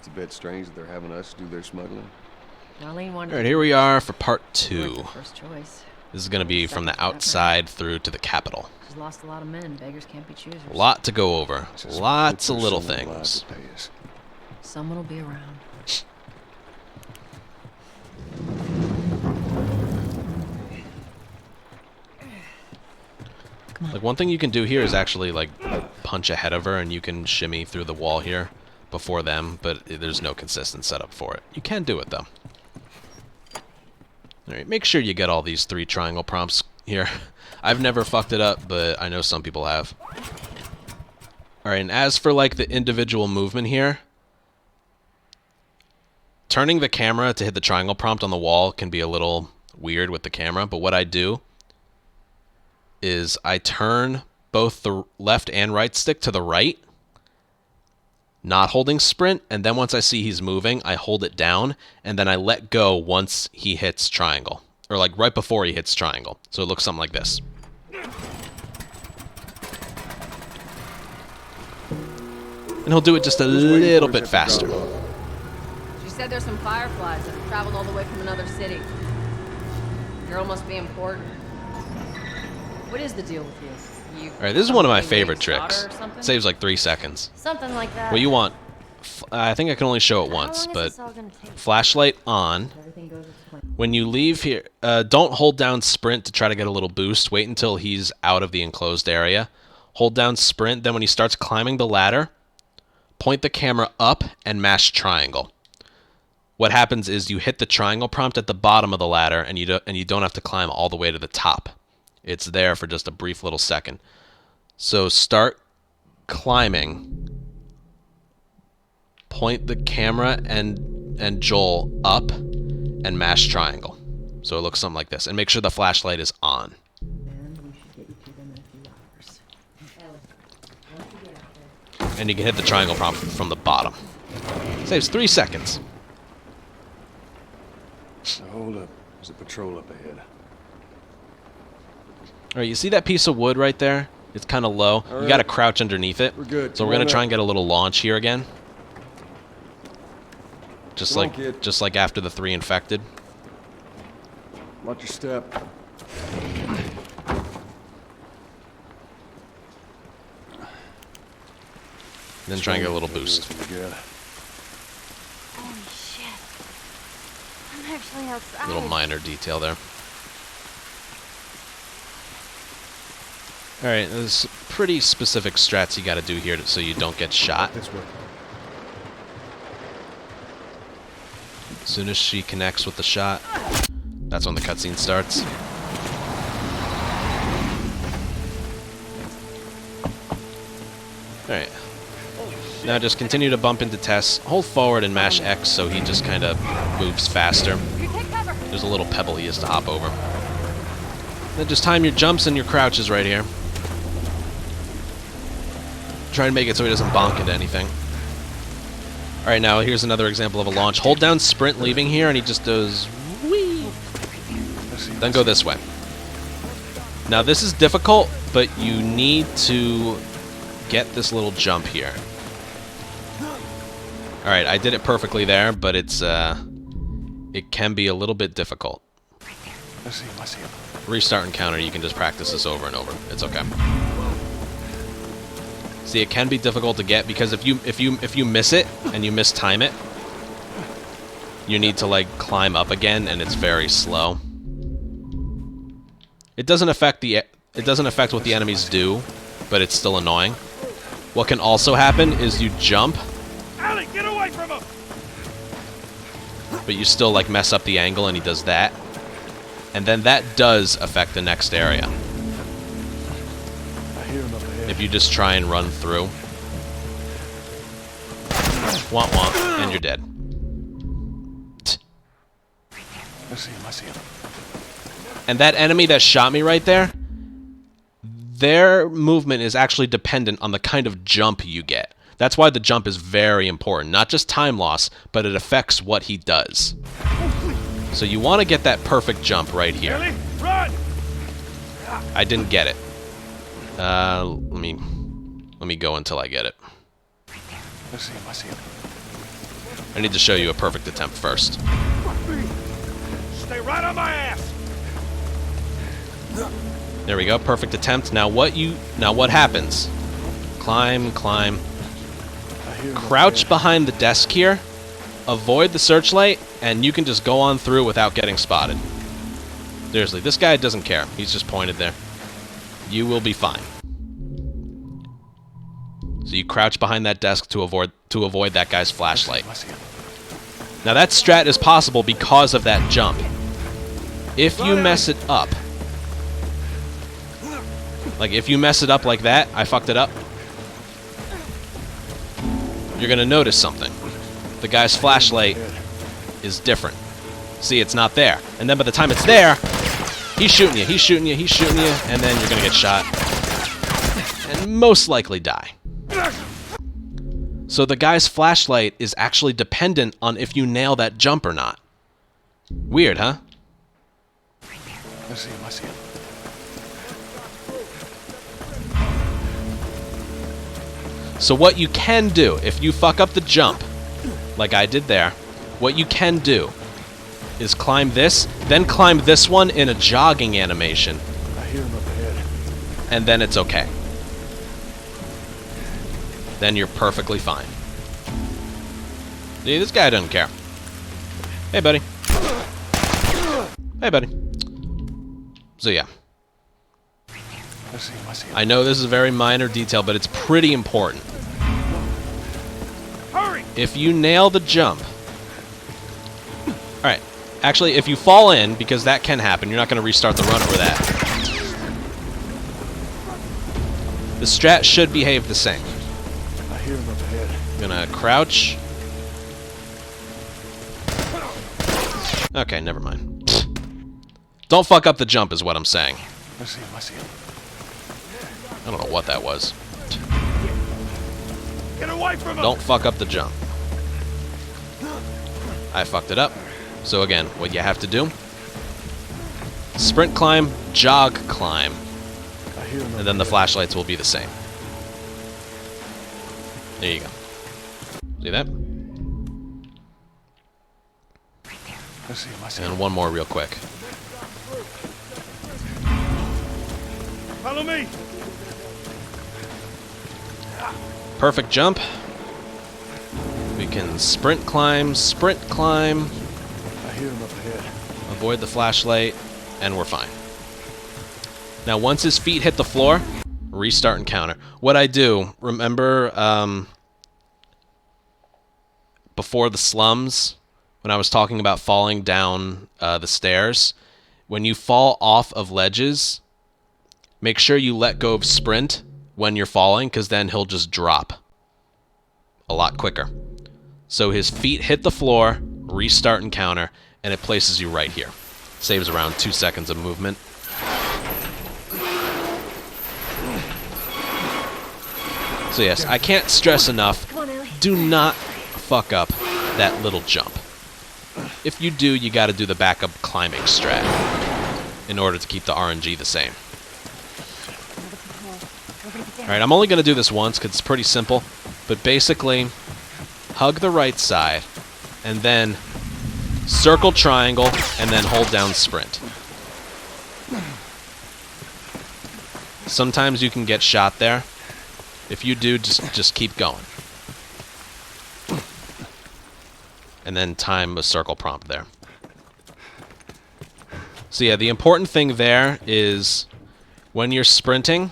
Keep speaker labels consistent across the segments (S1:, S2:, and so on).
S1: It's a bit strange that they're having us do their smuggling.
S2: Alright, here we are for part 2.
S3: First choice.
S2: This is going to be from the outside through to the capital.
S3: She's lost a lot of men. Beggars can't be choosers.
S2: A lot to go over. Lots of little things.
S3: Someone will be around.
S2: Like, one thing you can do here is actually, like, punch ahead of her and you can shimmy through the wall here before them, but there's no consistent setup for it. You can do it, though. Alright, make sure you get all these 3 triangle prompts here. I've never fucked it up, but I know some people have. Alright, and as for, like, the individual movement here, turning the camera to hit the triangle prompt on the wall can be a little weird with the camera, but what I do is I turn both the left and right stick to the right, not holding sprint, and then once I see he's moving, I hold it down, and then I let go once he hits triangle. Or like right before he hits triangle. So it looks something like this. And he'll do it just a little bit faster.
S4: She said there's some fireflies that have traveled all the way from another city. Girl must be important. What is the deal with you?
S2: Alright, this is one of my favorite tricks. Saves like 3 seconds.
S4: Something like that.
S2: What you want, I think I can only show it once, but flashlight on. When you leave here, don't hold down sprint to try to get a little boost. Wait until he's out of the enclosed area. Hold down sprint, then when he starts climbing the ladder, point the camera up and mash triangle. What happens is you hit the triangle prompt at the bottom of the ladder, and you don't have to climb all the way to the top. It's there for just a brief little second. So start climbing. Point the camera and Joel up and mash triangle. So it looks something like this. And make sure the flashlight is on. And you can hit the triangle prompt from the bottom. Saves 3 seconds.
S1: Hold up. There's a patrol up ahead.
S2: Alright, you see that piece of wood right there? It's kind of low.
S1: All
S2: You gotta
S1: right.
S2: crouch underneath it.
S1: We're good.
S2: So we're gonna try and get a little launch here again. Just
S1: Come on,
S2: like
S1: kid.
S2: just like after the 3 infected.
S1: Watch your step.
S2: Then try and get a little boost.
S4: Holy shit. I'm actually outside.
S2: Little minor detail there. Alright, there's pretty specific strats you gotta do here so you don't get shot.
S1: This way.
S2: As soon as she connects with the shot, that's when the cutscene starts. Alright. Now just continue to bump into Tess. Hold forward and mash X so he just kind of moves faster. There's a little pebble he has to hop over. Then just time your jumps and your crouches right here. Try and make it so he doesn't bonk into anything. Alright, now here's another example of a launch. Hold down sprint leaving here and he just does whee. Then go this way. Now this is difficult, but you need to get this little jump here. Alright, I did it perfectly there, but it's it can be a little bit difficult.
S1: I see him.
S2: Restart encounter, you can just practice this over and over. It's okay. See, it can be difficult to get because if you miss it and you mistime it, you need to like climb up again, and it's very slow. It doesn't affect what the enemies do, but it's still annoying. What can also happen is you jump,
S5: Allie, get away from him!
S2: but you still like mess up the angle, and he does that, and then that does affect the next area.
S1: I hear him up ahead.
S2: If you just try and run through. Womp womp, and you're dead.
S1: I see him. I see him.
S2: And that enemy that shot me right there, their movement is actually dependent on the kind of jump you get. That's why the jump is very important. Not just time loss, but it affects what he does. So you want to get that perfect jump right here.
S5: Ellie, run!
S2: I didn't get it. Let me go until I get it.
S1: I see him.
S2: I need to show you a perfect attempt first.
S5: Stay right on my ass.
S2: There we go, perfect attempt. Now what happens? Climb, climb. Crouch behind the desk here, avoid the searchlight, and you can just go on through without getting spotted. Seriously, this guy doesn't care. He's just pointed there. You will be fine. So you crouch behind that desk to avoid that guy's flashlight. Now that strat is possible because of that jump. If you mess it up, like if you mess it up like that, I fucked it up, you're gonna notice something. The guy's flashlight is different. See, it's not there. And then by the time it's there, he's shooting you, he's shooting you, he's shooting you, and then you're gonna get shot. And most likely die. So the guy's flashlight is actually dependent on if you nail that jump or not. Weird, huh?
S1: I see him, I see him.
S2: So what you can do, if you fuck up the jump, like I did there, what you can do is climb this, then climb this one in a jogging animation,
S1: I hear him up ahead.
S2: and then it's okay. Then you're perfectly fine. See, this guy doesn't care. Hey, buddy. Hey, buddy. So yeah.
S1: I see him, I see him.
S2: I know this is a very minor detail, but it's pretty important.
S5: Hurry!
S2: If you nail the jump... Alright. Actually, if you fall in, because that can happen, you're not going to restart the run over that. The strat should behave the same.
S1: I hear him up ahead.
S2: I'm going to crouch. Okay, never mind. Don't fuck up the jump is what I'm saying.
S1: I see him, I see him.
S2: I don't know what that was.
S5: Get away from him!
S2: Don't fuck up the jump. I fucked it up. So again, what you have to do, sprint climb, jog climb,
S1: I hear him up
S2: and then the
S1: ahead.
S2: flashlights will be the same. There you go. See that?
S1: I see him, I see him.
S2: And one more real quick.
S5: Follow me!
S2: Perfect jump. We can sprint climb,
S1: I hear him up ahead.
S2: avoid the flashlight, and we're fine. Now, once his feet hit the floor, restart and counter. What I do, remember before the slums, when I was talking about falling down the stairs, when you fall off of ledges, make sure you let go of sprint when you're falling, because then he'll just drop a lot quicker. So his feet hit the floor, restart and counter, and it places you right here. Saves around 2 seconds of movement. So yes, I can't stress enough, do not fuck up that little jump. If you do, you gotta do the backup climbing strat in order to keep the RNG the same. Alright, I'm only gonna do this once because it's pretty simple, but basically, hug the right side, and then circle triangle, and then hold down sprint. Sometimes you can get shot there. If you do, just keep going. And then time a circle prompt there. So yeah, the important thing there is when you're sprinting,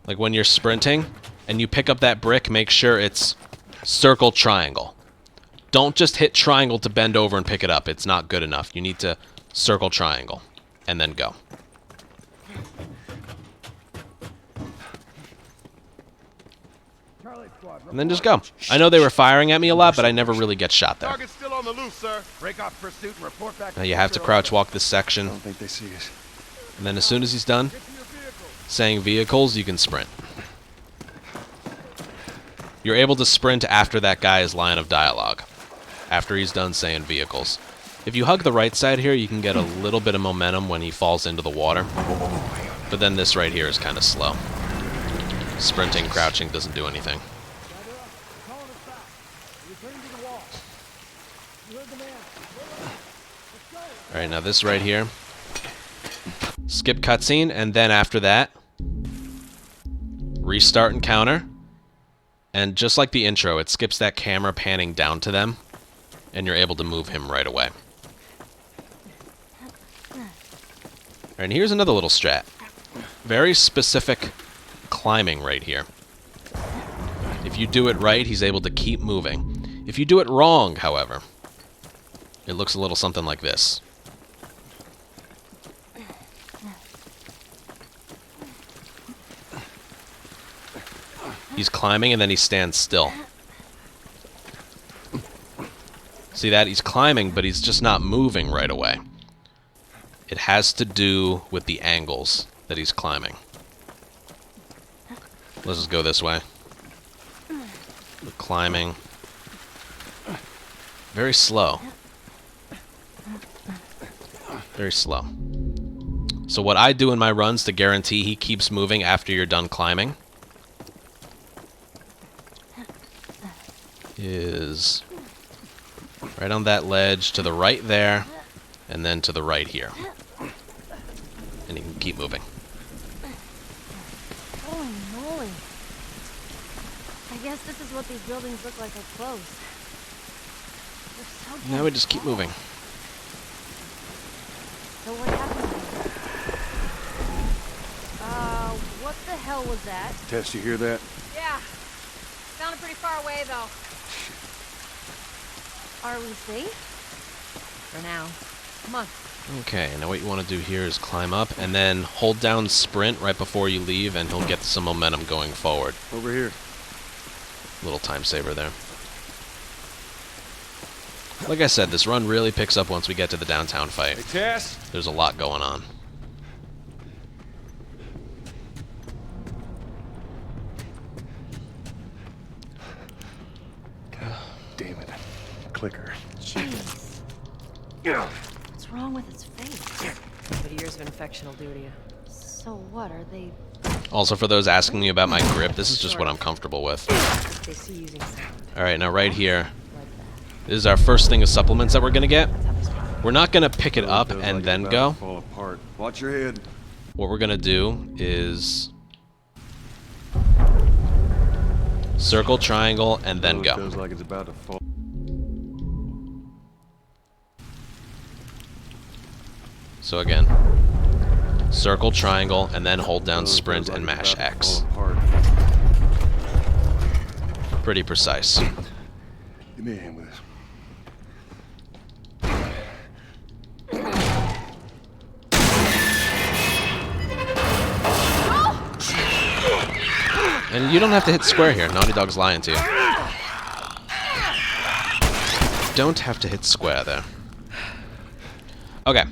S2: like when you're sprinting and you pick up that brick, make sure it's circle triangle. Don't just hit triangle to bend over and pick it up. It's not good enough. You need to circle triangle and then go. And then just go. I know they were firing at me a lot, but I never really get shot there.
S5: Target's still on the loose, sir. Break off pursuit and report back.
S2: Now you have to crouch walk this section,
S1: I don't think they see us.
S2: and then as soon as he's done saying vehicles, you can sprint. You're able to sprint after that guy's line of dialogue, after he's done saying vehicles. If you hug the right side here, you can get a little bit of momentum when he falls into the water, but then this right here is kind of slow. Sprinting, crouching doesn't do anything. Alright, now this right here. Skip cutscene, and then after that, restart encounter. And just like the intro, it skips that camera panning down to them, and you're able to move him right away. Alright, and here's another little strat. Very specific climbing right here. If you do it right, he's able to keep moving. If you do it wrong, however, it looks a little something like this. He's climbing and then he stands still. See that? He's climbing, but he's just not moving right away. It has to do with the angles that he's climbing. Let's just go this way. We're climbing. Very slow. Very slow. So what I do in my runs to guarantee he keeps moving after you're done climbing is right on that ledge to the right there, and then to the right here. And you can keep moving.
S6: Holy moly. I guess this is what these buildings look like up close. They're so
S2: Now we just keep moving.
S6: So what happened here? What the hell was that?
S1: Tess, you hear that?
S4: Yeah. Sounded pretty far away, though.
S6: Are we safe?
S4: For now. Come on.
S2: Okay, now what you want to do here is climb up and then hold down sprint right before you leave, and he'll get some momentum going forward.
S1: Over here.
S2: Little time saver there. Like I said, this run really picks up once we get to the downtown fight.
S5: Hey, Tess.
S2: There's a lot going on.
S1: God damn it. Clicker.
S6: Jeez.
S5: Yeah.
S6: What's wrong with its face?
S4: But years of infection will do to you.
S6: So what, are they...
S2: Also, for those asking me about my grip, this is just what I'm comfortable with.
S4: They see using sound.
S2: Alright, now right here,
S6: like that?
S2: this is our first thing of supplements that we're going to get. We're not going to pick it up
S1: Feels
S2: and
S1: like
S2: then
S1: it's
S2: go.
S1: about to fall apart. Watch your head.
S2: What we're going to do is circle, triangle, and then go.
S1: Feels like it's about to fall.
S2: So again, circle, triangle, and then hold down
S1: Feels
S2: sprint
S1: like
S2: and
S1: it's
S2: mash
S1: about to
S2: X.
S1: fall apart.
S2: Pretty precise.
S1: Give me a hand with this.
S2: And you don't have to hit square here. Naughty Dog's lying to you. Don't have to hit square there. Okay.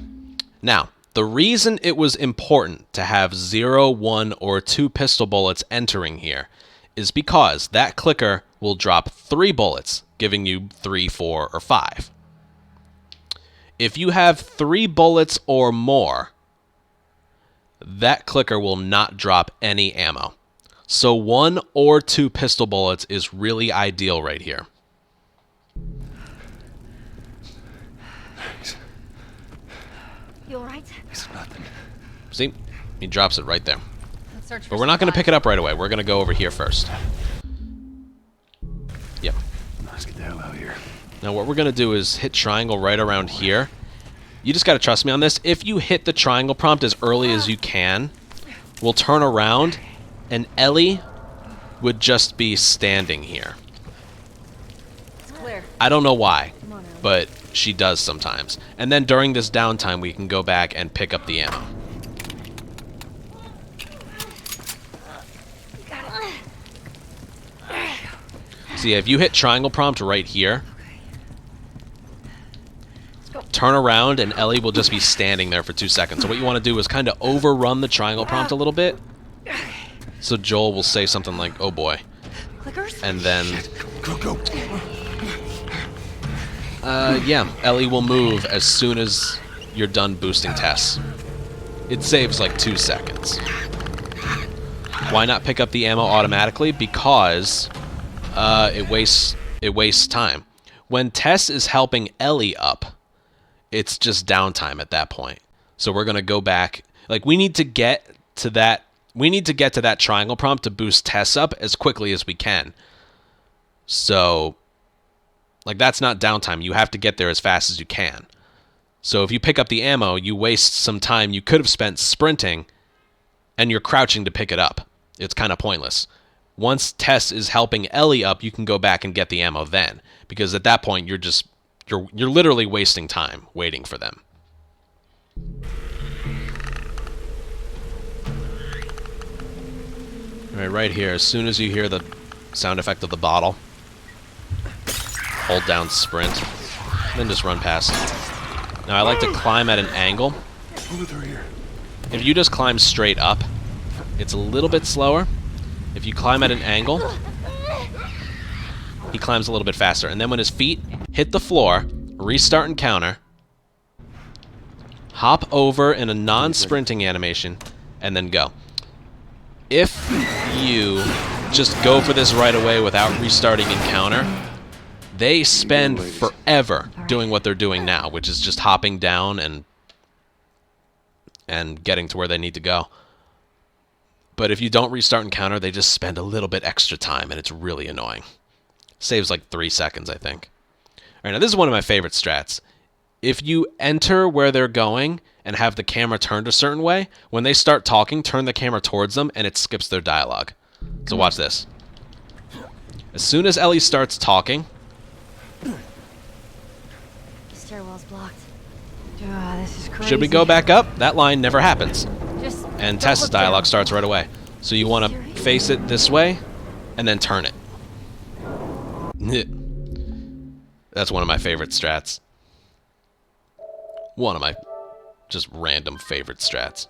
S2: Now, the reason it was important to have 0, 1, or 2 pistol bullets entering here is because that clicker will drop 3 bullets, giving you 3, 4, or 5. If you have 3 bullets or more, that clicker will not drop any ammo. So 1 or 2 pistol bullets is really ideal right here.
S1: Thanks.
S6: You alright?
S1: It's nothing.
S2: See? He drops it right there.
S4: Let's search for
S2: But we're not going to
S4: supplies.
S2: pick it up right away. We're going to go over here first. Yep.
S1: Let's get the hell out of here.
S2: Now what we're going to do is hit triangle right around here. You just got to trust me on this. If you hit the triangle prompt as early as you can, we'll turn around and Ellie would just be standing here.
S4: It's clear.
S2: I don't know why,
S6: Come on, Ellie.
S2: but she does sometimes. And then during this downtime, we can go back and pick up the ammo. See, if you hit triangle prompt right here, turn around and Ellie will just be standing there for 2 seconds. So what you want to do is kind of overrun the triangle prompt a little bit. So Joel will say something like, "Oh boy,"
S6: Clickers?
S2: and then
S1: Go, go.
S2: yeah, Ellie will move as soon as you're done boosting Tess. It saves like 2 seconds. Why not pick up the ammo automatically? Because it wastes time. When Tess is helping Ellie up, it's just downtime at that point. So we're going to go back. Like, we need to get to that. We need to get to that triangle prompt to boost Tess up as quickly as we can. So, like, that's not downtime. You have to get there as fast as you can. So if you pick up the ammo, you waste some time you could have spent sprinting, and you're crouching to pick it up. It's kind of pointless. Once Tess is helping Ellie up, you can go back and get the ammo then. Because at that point, you're literally wasting time waiting for them. Right here, as soon as you hear the sound effect of the bottle, hold down sprint, then just run past. Now I like to climb at an angle.
S1: Move it through here.
S2: If you just climb straight up, it's a little bit slower. If you climb at an angle, he climbs a little bit faster. And then when his feet hit the floor, restart encounter, hop over in a non-sprinting animation, and then go. If you just go for this right away without restarting encounter, they spend forever doing what they're doing now, which is just hopping down and getting to where they need to go. But if you don't restart encounter, they just spend a little bit extra time, and it's really annoying. Saves like 3 seconds, I think. All right, now this is one of my favorite strats. If you enter where they're going and have the camera turned a certain way, when they start talking, turn the camera towards them, and it skips their dialogue. So watch this. As soon as Ellie starts talking...
S6: The stairwell's blocked. This is crazy.
S2: Should we go back up? That line never happens.
S6: Just
S2: And
S6: don't
S2: Tess's
S6: look
S2: dialogue
S6: down.
S2: starts right away. So you want to face it this way, and then turn it. That's one of my favorite strats. One of my just random favorite strats.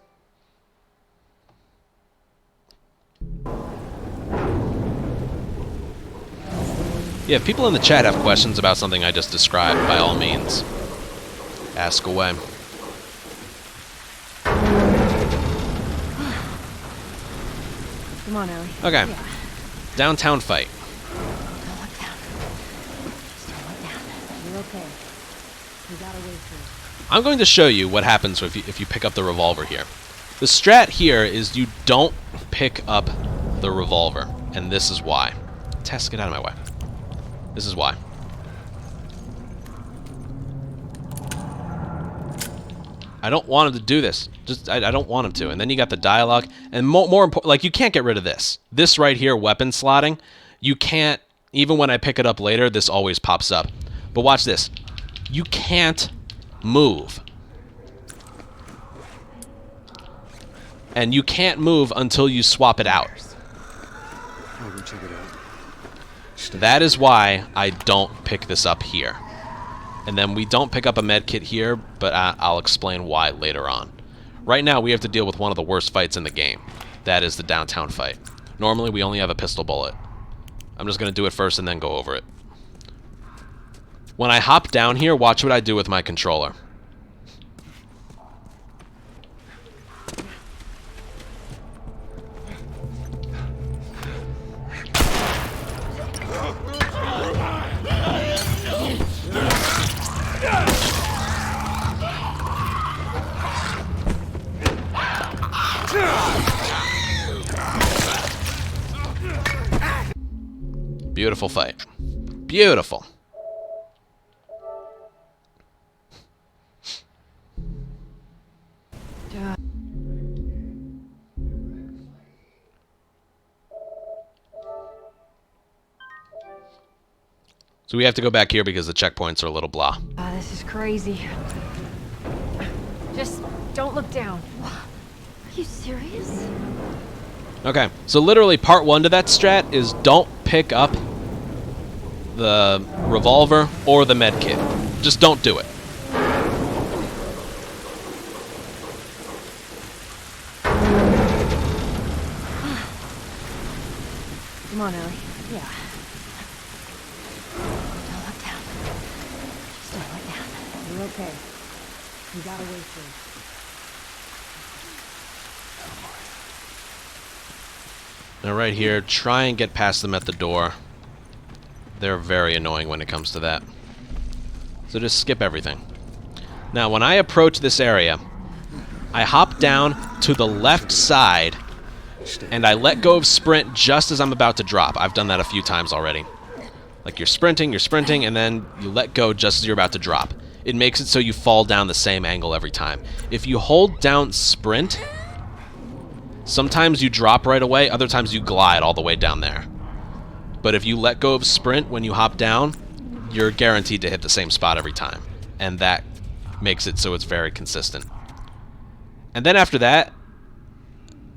S2: Yeah, if people in the chat have questions about something I just described, by all means, ask away.
S6: Come on, Ellie.
S2: Okay.
S6: Yeah.
S2: Downtown fight.
S6: Don't look down. Just don't look down. You're okay. We gotta wait for it.
S2: I'm going to show you what happens if you pick up the revolver here. The strat here is you don't pick up the revolver, and this is why. Tess, get out of my way. This is why. I don't want him to do this. I don't want him to. And then you got the dialogue, and more important, like, you can't get rid of this. This right here, weapon slotting, you can't. Even when I pick it up later, this always pops up. But watch this. You can't move. And you can't move until you swap it out.
S1: I'll go check it out.
S2: That is why I don't pick this up here. And then we don't pick up a med kit here, but I'll explain why later on. Right now, we have to deal with one of the worst fights in the game. That is the downtown fight. Normally, we only have a pistol bullet. I'm just going to do it first and then go over it. When I hop down here, watch what I do with my controller. Beautiful fight. Beautiful. So we have to go back here because the checkpoints are a little blah.
S6: This is crazy. Just don't look down. Are you serious?
S2: Okay, so literally part 1 to that strat is don't pick up the revolver or the med kit. Just don't do it.
S6: Come on, Ellie. Yeah. Don't look down. Just don't look down. You're okay. You gotta wait for it.
S2: Now right here, try and get past them at the door. They're very annoying when it comes to that. So just skip everything. Now, when I approach this area, I hop down to the left side, and I let go of sprint just as I'm about to drop. I've done that a few times already. Like you're sprinting, and then you let go just as you're about to drop. It makes it so you fall down the same angle every time. If you hold down sprint, sometimes you drop right away, other times you glide all the way down there. But if you let go of sprint when you hop down, you're guaranteed to hit the same spot every time. And that makes it so it's very consistent. And then after that,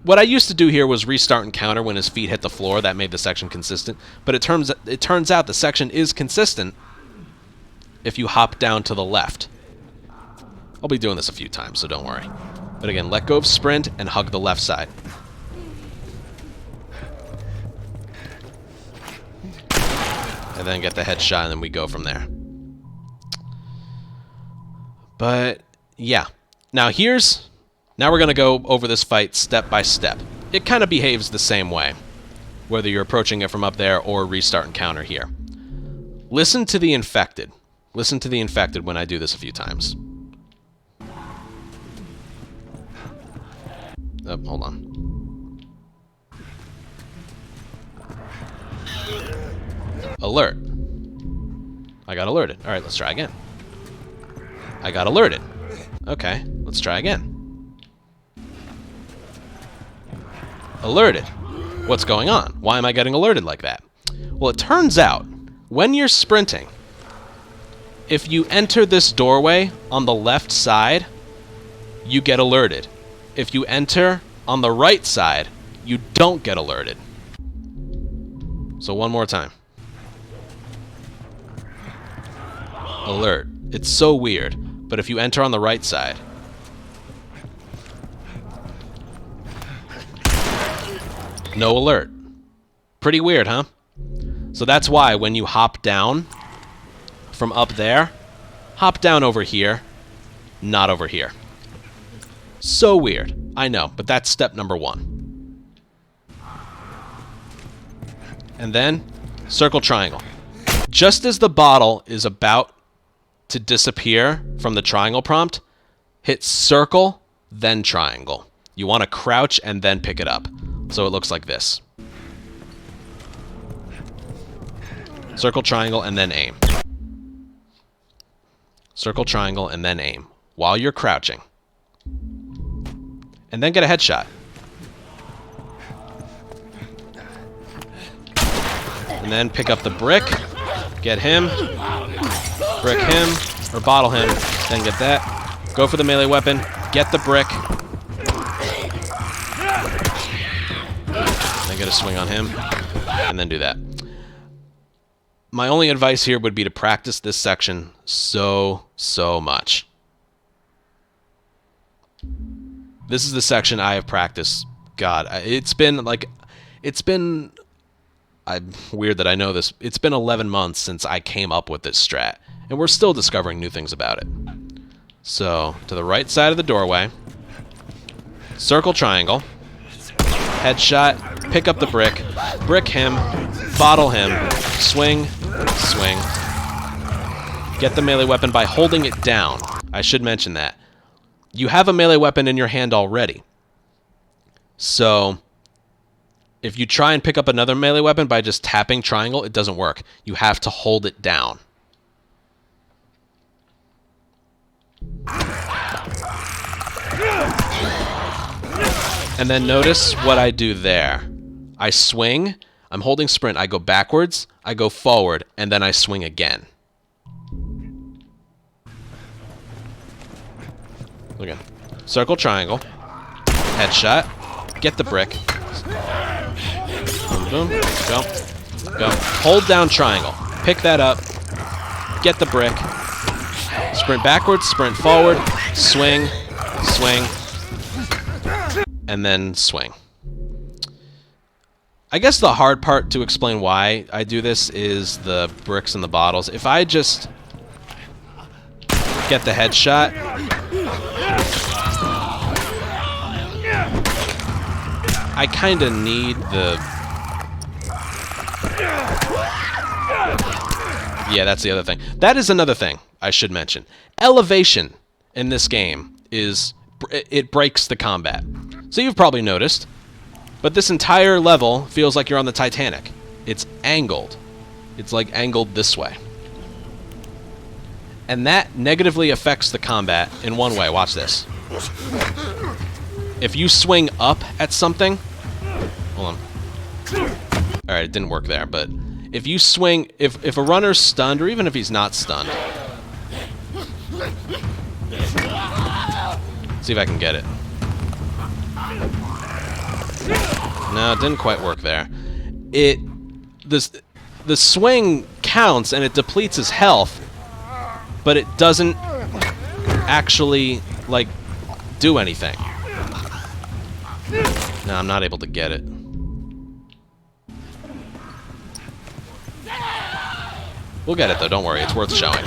S2: what I used to do here was restart and counter when his feet hit the floor. That made the section consistent. But it turns out the section is consistent if you hop down to the left. I'll be doing this a few times, so don't worry. But again, let go of sprint and hug the left side. And then get the headshot, and then we go from there. But, yeah. Now we're going to go over this fight step by step. It kind of behaves the same way, whether you're approaching it from up there or restart and counter here. Listen to the infected. Listen to the infected when I do this a few times. Oh, hold on. Alert. I got alerted. Alright, let's try again. I got alerted. Okay, let's try again. Alerted. What's going on? Why am I getting alerted like that? Well, it turns out, when you're sprinting, if you enter this doorway on the left side, you get alerted. If you enter on the right side, you don't get alerted. So one more time. Alert. It's so weird, but if you enter on the right side, no alert. Pretty weird, huh? So that's why when you hop down from up there, hop down over here, not over here. So weird. I know, but that's step number 1. And then, circle triangle. Just as the bottle is about to disappear from the triangle prompt, hit circle, then triangle. You want to crouch and then pick it up. So it looks like this. Circle, triangle, and then aim. Circle, triangle, and then aim while you're crouching. And then get a headshot. And then pick up the brick, get him, brick him, or bottle him, then get that. Go for the melee weapon, get the brick, then get a swing on him, and then do that. My only advice here would be to practice this section so much. This is the section I have practiced. God, I'm weird that I know this. It's been 11 months since I came up with this strat, and we're still discovering new things about it. So, to the right side of the doorway, circle triangle, headshot, pick up the brick, brick him, bottle him, swing, swing. Get the melee weapon by holding it down. I should mention that. You have a melee weapon in your hand already. So, if you try and pick up another melee weapon by just tapping triangle, it doesn't work. You have to hold it down. And then notice what I do there. I swing, I'm holding sprint, I go backwards, I go forward, and then I swing again. Again. Circle, triangle, headshot, get the brick. Boom, boom, go, go. Hold down triangle, pick that up, get the brick, sprint backwards, sprint forward, swing, swing, and then swing. I guess the hard part to explain why I do this is the bricks and the bottles. If I just get the headshot, I kind of need the... Yeah, that's the other thing. That is another thing I should mention. Elevation in this game is it breaks the combat. So you've probably noticed, but this entire level feels like you're on the Titanic. It's angled. It's like angled this way. And that negatively affects the combat in one way. Watch this. If you swing up at something... Hold on. Alright, it didn't work there, but... If you swing... If a runner's stunned, or even if he's not stunned... See if I can get it. No, it didn't quite work there. The swing counts, and it depletes his health, but it doesn't actually, like, do anything. No, I'm not able to get it. We'll get it, though. Don't worry. It's worth showing.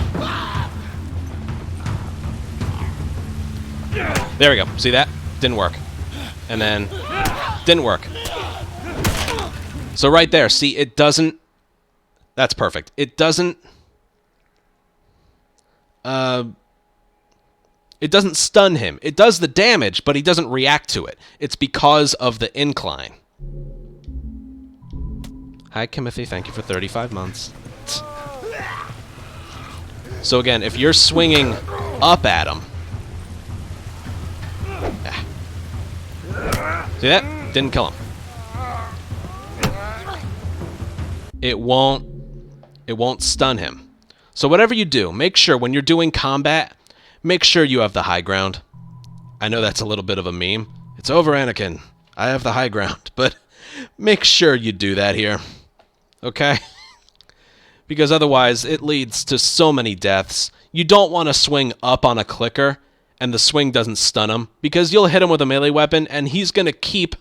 S2: There we go. See that? Didn't work. And then... Didn't work. So right there, see, it doesn't... That's perfect. It doesn't... It doesn't stun him. It does the damage, but he doesn't react to it. It's because of the incline. Hi, Timothy. Thank you for 35 months. So again, if you're swinging up at him... See that? Didn't kill him. It won't stun him. So whatever you do, make sure when you're doing combat, make sure you have the high ground. I know that's a little bit of a meme. It's over, Anakin. I have the high ground. But make sure you do that here. Okay? Because otherwise, it leads to so many deaths. You don't want to swing up on a clicker and the swing doesn't stun him, because you'll hit him with a melee weapon and he's going to keep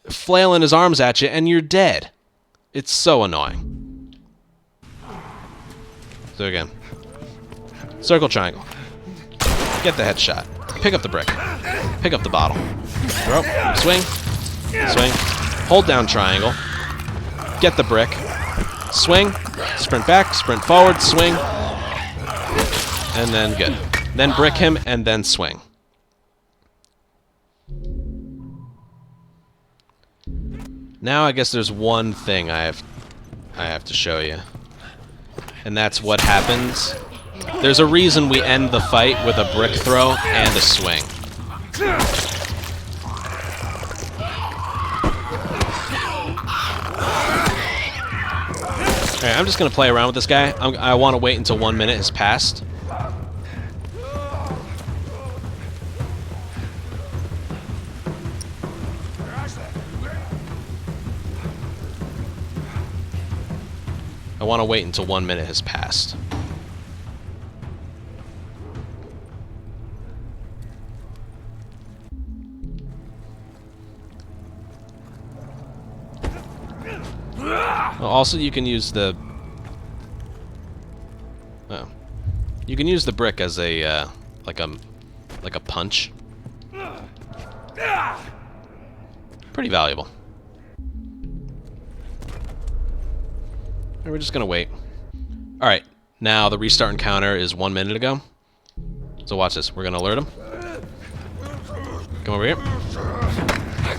S2: flailing his arms at you and you're dead. It's so annoying. So again, circle triangle. Get the headshot. Pick up the brick. Pick up the bottle. Throw. Swing. Swing. Hold down triangle. Get the brick. Swing. Sprint back. Sprint forward. Swing. And then good. Then brick him and then swing. Now I guess there's one thing I have to show you. And that's what happens. There's a reason we end the fight with a brick throw and a swing. Alright, I'm just going to play around with this guy. I want to wait until 1 minute has passed. I want to wait until 1 minute has passed. Also, you can use the... Oh. You can use the brick as a, like a punch. Pretty valuable. And we're just gonna wait. Alright, now the restart encounter is 1 minute ago. So watch this. We're gonna alert him. Come over here.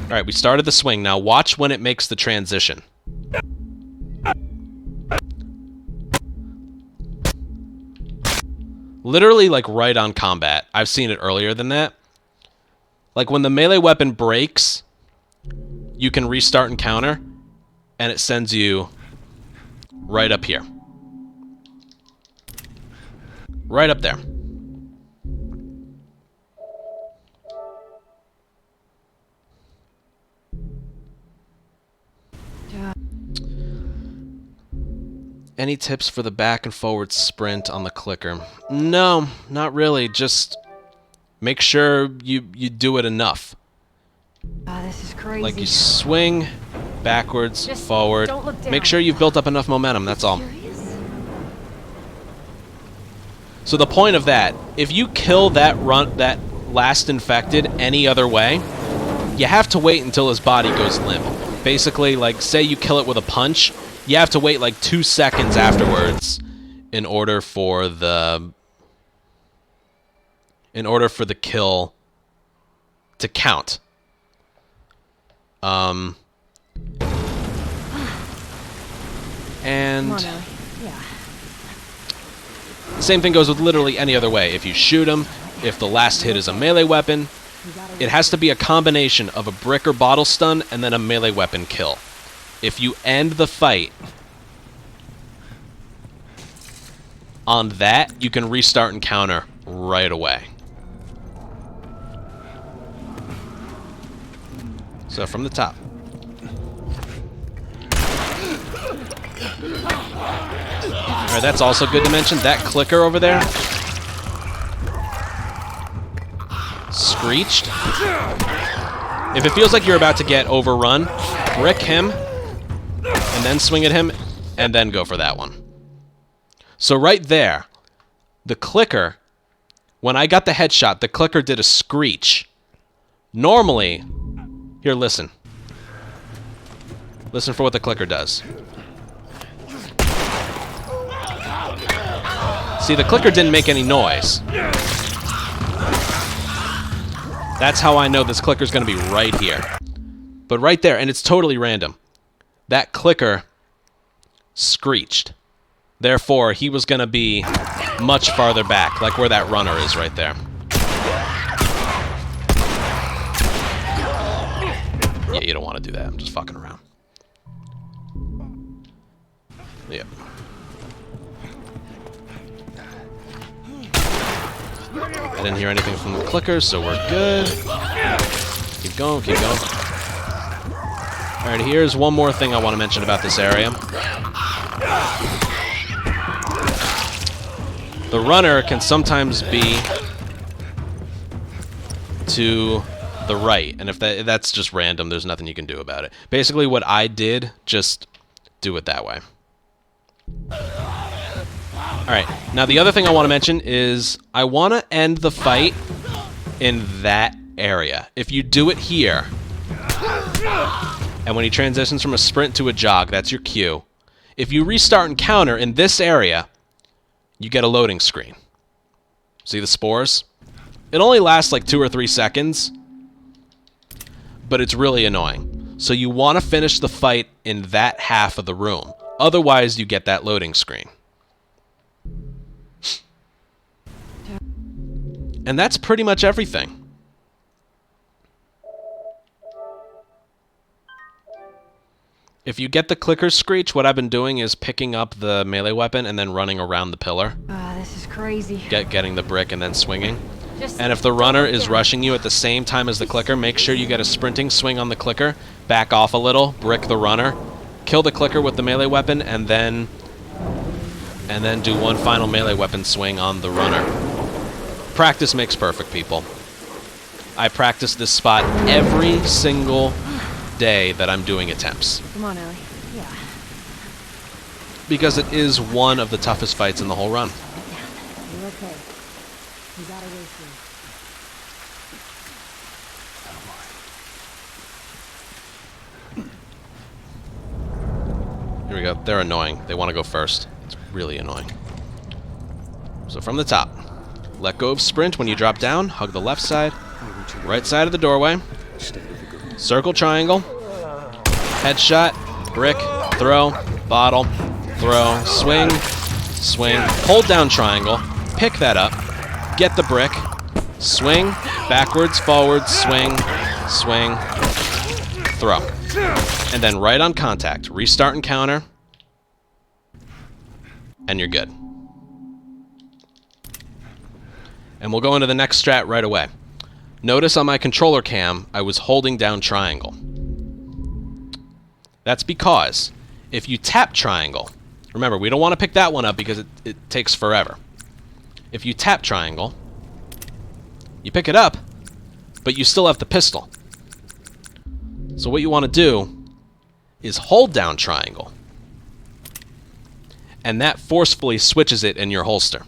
S2: Alright, we started the swing. Now watch when it makes the transition. Literally, like, right on combat. I've seen it earlier than that. Like, when the melee weapon breaks, you can restart encounter, and it sends you right up here. Right up there. Any tips for the back and forward sprint on the clicker? No, not really. Just make sure you do it enough.
S6: This is crazy.
S2: Like you swing backwards,
S6: Just
S2: forward.
S6: don't look down.
S2: Make sure you've built up enough momentum, that's all.
S6: Serious?
S2: So the point of that, if you kill that last infected any other way, you have to wait until his body goes limp. Basically, like, say you kill it with a punch, you have to wait like 2 seconds afterwards in order for the in order for the kill to count. And
S6: Come on, Ellie. Yeah.
S2: the same thing goes with literally any other way. If you shoot him, if the last hit is a melee weapon, it has to be a combination of a brick or bottle stun and then a melee weapon kill. If you end the fight on that, you can restart and counter right away. So from the top. Alright, that's also good to mention. That clicker over there, screeched. If it feels like you're about to get overrun, brick him, and then swing at him, and then go for that one. So right there, the clicker, when I got the headshot, the clicker did a screech. Normally, here, listen. Listen for what the clicker does. See, the clicker didn't make any noise. That's how I know this clicker's going to be right here. But right there, and it's totally random, that clicker screeched. Therefore, he was going to be much farther back, like where that runner is right there. Yeah, you don't want to do that. I'm just fucking around. Yep. I didn't hear anything from the clickers, so we're good. Keep going, keep going. Alright, here's one more thing I want to mention about this area. The runner can sometimes be to the right, and if that's just random, there's nothing you can do about it. Basically, what I did, just do it that way. Alright, now the other thing I want to mention is I want to end the fight in that area. If you do it here, and when he transitions from a sprint to a jog, that's your cue. If you restart and counter in this area, you get a loading screen. See the spores? It only lasts like 2 or 3 seconds, but it's really annoying. So you want to finish the fight in that half of the room. Otherwise, you get that loading screen. And that's pretty much everything. If you get the clicker screech, what I've been doing is picking up the melee weapon and then running around the pillar.
S6: This is crazy.
S2: Getting the brick and then swinging. And if the runner is rushing you at the same time as the clicker, make sure you get a sprinting swing on the clicker, back off a little, brick the runner, kill the clicker with the melee weapon, and then do one final melee weapon swing on the runner. Practice makes perfect, people. I practice this spot every single day that I'm doing attempts.
S6: Come on, Ellie. Yeah.
S2: Because it is one of the toughest fights in the whole run.
S6: You're okay. You got away soon.
S2: Here we go. They're annoying. They want to go first. It's really annoying. So from the top, let go of sprint when you drop down, hug the left side, right side of the doorway, circle triangle, headshot, brick, throw, bottle, throw, swing, swing, hold down triangle, pick that up, get the brick, swing, backwards, forwards, swing, swing, throw. And then right on contact, restart and counter, and you're good. And we'll go into the next strat right away. Notice on my controller cam, I was holding down triangle. That's because if you tap triangle, remember, we don't want to pick that one up because it takes forever. If you tap triangle, you pick it up, but you still have the pistol. So what you want to do is hold down triangle, and that forcefully switches it in your holster.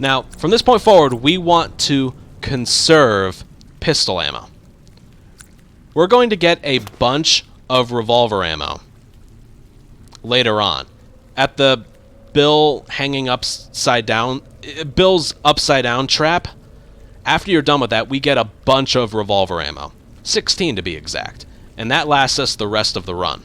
S2: Now, from this point forward, we want to conserve pistol ammo. We're going to get a bunch of revolver ammo later on. At the Bill's upside down trap, After you're done with that, we get a bunch of revolver ammo. 16 to be exact. And that lasts us the rest of the run.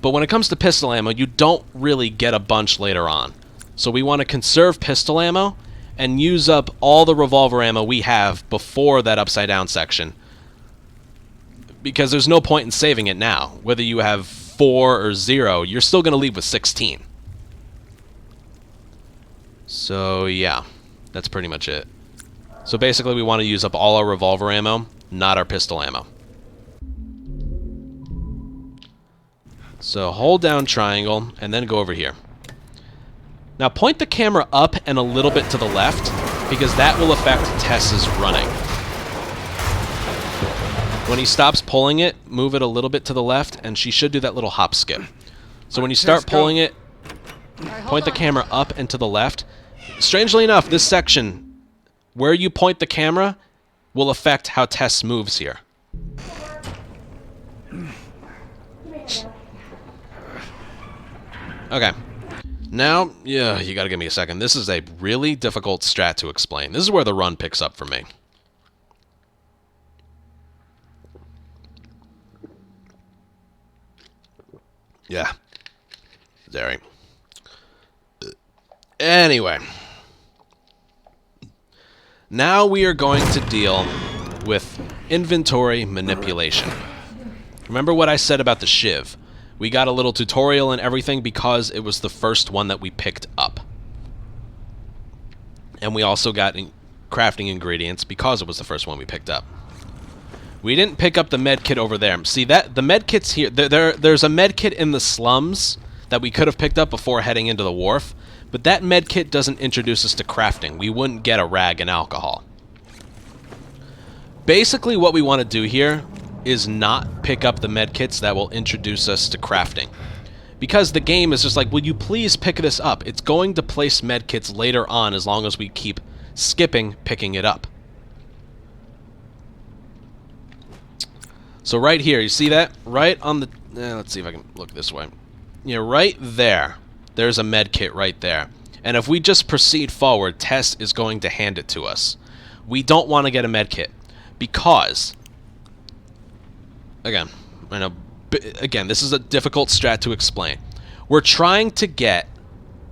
S2: But when it comes to pistol ammo, you don't really get a bunch later on. So we want to conserve pistol ammo and use up all the revolver ammo we have before that upside down section. Because there's no point in saving it now. Whether you have 4 or 0, you're still going to leave with 16. So yeah, that's pretty much it. So basically we want to use up all our revolver ammo, not our pistol ammo. So hold down triangle and then go over here. Now point the camera up and a little bit to the left, because that will affect Tess's running. When he stops pulling it, move it a little bit to the left, and she should do that little hop skip. So when you start pulling it, point the camera up and to the left. Strangely enough, this section, where you point the camera, will affect how Tess moves here. Okay. Now, yeah, you gotta give me a second. This is a really difficult strat to explain. This is where the run picks up for me. Yeah. Sorry. Anyway. Now we are going to deal with inventory manipulation. Remember what I said about the shiv? We got a little tutorial and everything because it was the first one that we picked up. And we also got crafting ingredients because it was the first one we picked up. We didn't pick up the med kit over there. See, that the med kit's here. There's a med kit in the slums that we could have picked up before heading into the wharf, but that med kit doesn't introduce us to crafting. We wouldn't get a rag and alcohol. Basically, what we want to do here is not pick up the med kits that will introduce us to crafting. Because the game is just like, will you please pick this up? It's going to place med kits later on as long as we keep skipping picking it up. So right here, you see that? Right on the... let's see if I can look this way. Yeah, right there. There's a med kit right there. And if we just proceed forward, Tess is going to hand it to us. We don't want to get a med kit. Because... Again, I know. Again, this is a difficult strat to explain. We're trying to get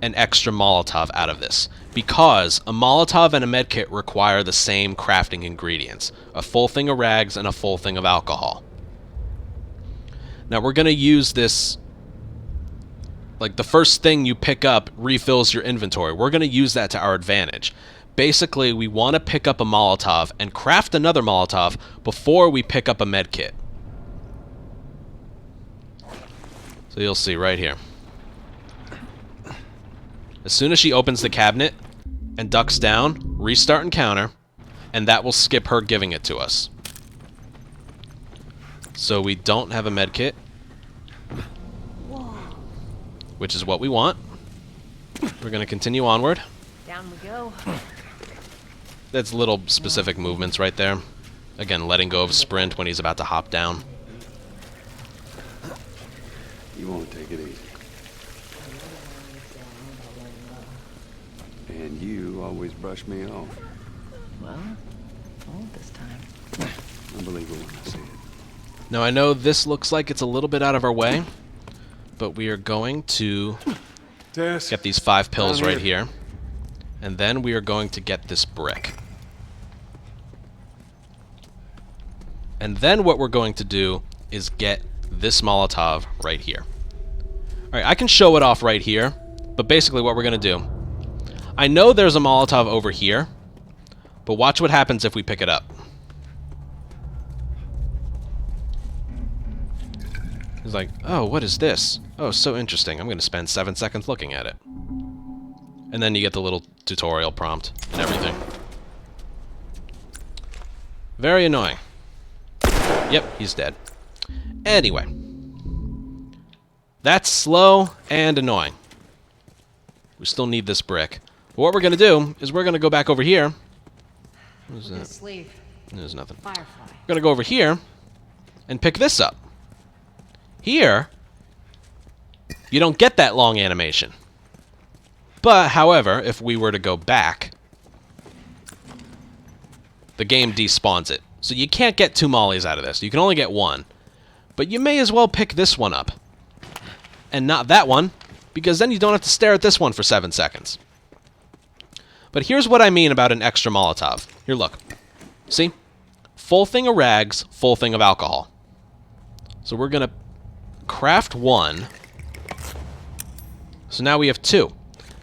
S2: an extra Molotov out of this because a Molotov and a medkit require the same crafting ingredients: a full thing of rags and a full thing of alcohol. Now we're going to use this, like the first thing you pick up refills your inventory. We're going to use that to our advantage. Basically, we want to pick up a Molotov and craft another Molotov before we pick up a medkit. So you'll see right here. As soon as she opens the cabinet and ducks down, restart encounter, and that will skip her giving it to us. So we don't have a medkit, which is what we want. We're going to continue onward.
S4: Down we go.
S2: That's little specific movements right there. Again, letting go of sprint when he's about to hop down.
S1: You won't take it easy. And you always brush me off.
S3: Well, won't this time.
S1: Unbelievable when I see it.
S2: Now I know this looks like it's a little bit out of our way, but we are going to
S1: Tess,
S2: get these 5 pills
S1: down
S2: right here, and then we are going to get this brick. And then what we're going to do is get this Molotov right here. Alright, I can show it off right here, but basically what we're going to do... I know there's a Molotov over here, but watch what happens if we pick it up. He's like, oh, what is this? Oh, so interesting. I'm going to spend 7 seconds looking at it. And then you get the little tutorial prompt and everything. Very annoying. Yep, he's dead. Anyway. That's slow and annoying. We still need this brick. But what we're going to do is we're going to go back over here. What is that?
S4: Sleeve.
S2: There's nothing.
S4: Firefly.
S2: We're going to go over here and pick this up. Here, you don't get that long animation. But, however, if we were to go back the game despawns it. So you can't get 2 mollies out of this. You can only get 1. But you may as well pick this one up. And not that one, because then you don't have to stare at this one for 7 seconds. But here's what I mean about an extra Molotov. Here, look. See? Full thing of rags, full thing of alcohol. So we're going to craft 1. So now we have 2.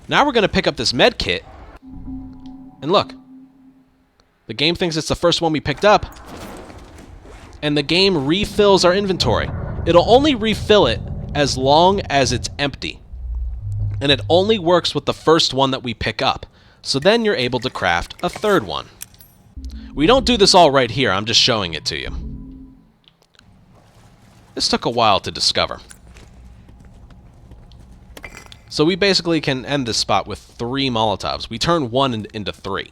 S2: Now we're going to pick up this med kit. And look. The game thinks it's the first one we picked up. And the game refills our inventory. It'll only refill it as long as it's empty. And it only works with the first one that we pick up. So then you're able to craft a 3rd one. We don't do this all right here, I'm just showing it to you. This took a while to discover. So we basically can end this spot with 3 Molotovs. We turn 1 into 3.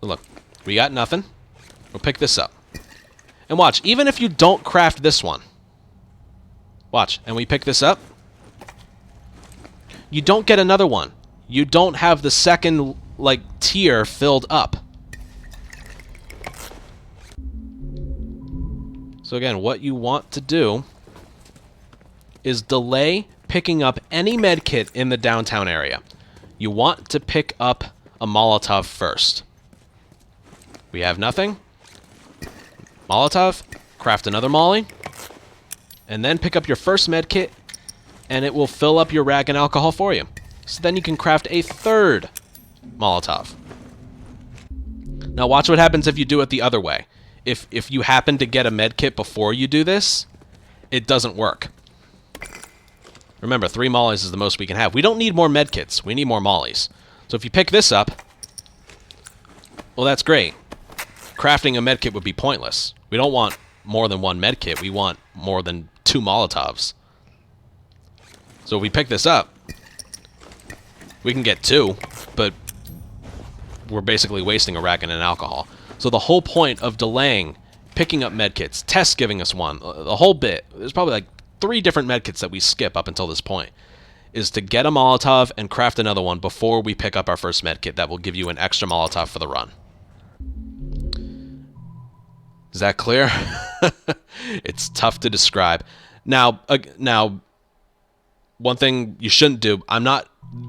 S2: Look, we got nothing. We'll pick this up. And watch, even if you don't craft this one, watch, and we pick this up, you don't get another one. You don't have the second, like, tier filled up. So again, what you want to do is delay picking up any med kit in the downtown area. You want to pick up a Molotov first. We have nothing. Molotov, craft another molly, and then pick up your first med kit, and it will fill up your rag and alcohol for you. So then you can craft a 3rd Molotov. Now watch what happens if you do it the other way. If you happen to get a med kit before you do this, it doesn't work. Remember, 3 mollies is the most we can have. We don't need more med kits. We need more mollies. So if you pick this up, well, that's great. Crafting a med kit would be pointless. We don't want more than 1 med kit. We want more than 2 Molotovs. So if we pick this up, we can get 2, but we're basically wasting a rag and an alcohol. So the whole point of delaying picking up medkits, Tess giving us 1, the whole bit, there's probably like 3 different medkits that we skip up until this point, is to get a Molotov and craft another one before we pick up our first medkit that will give you an extra Molotov for the run. Is that clear? It's tough to describe. Now, one thing you shouldn't do,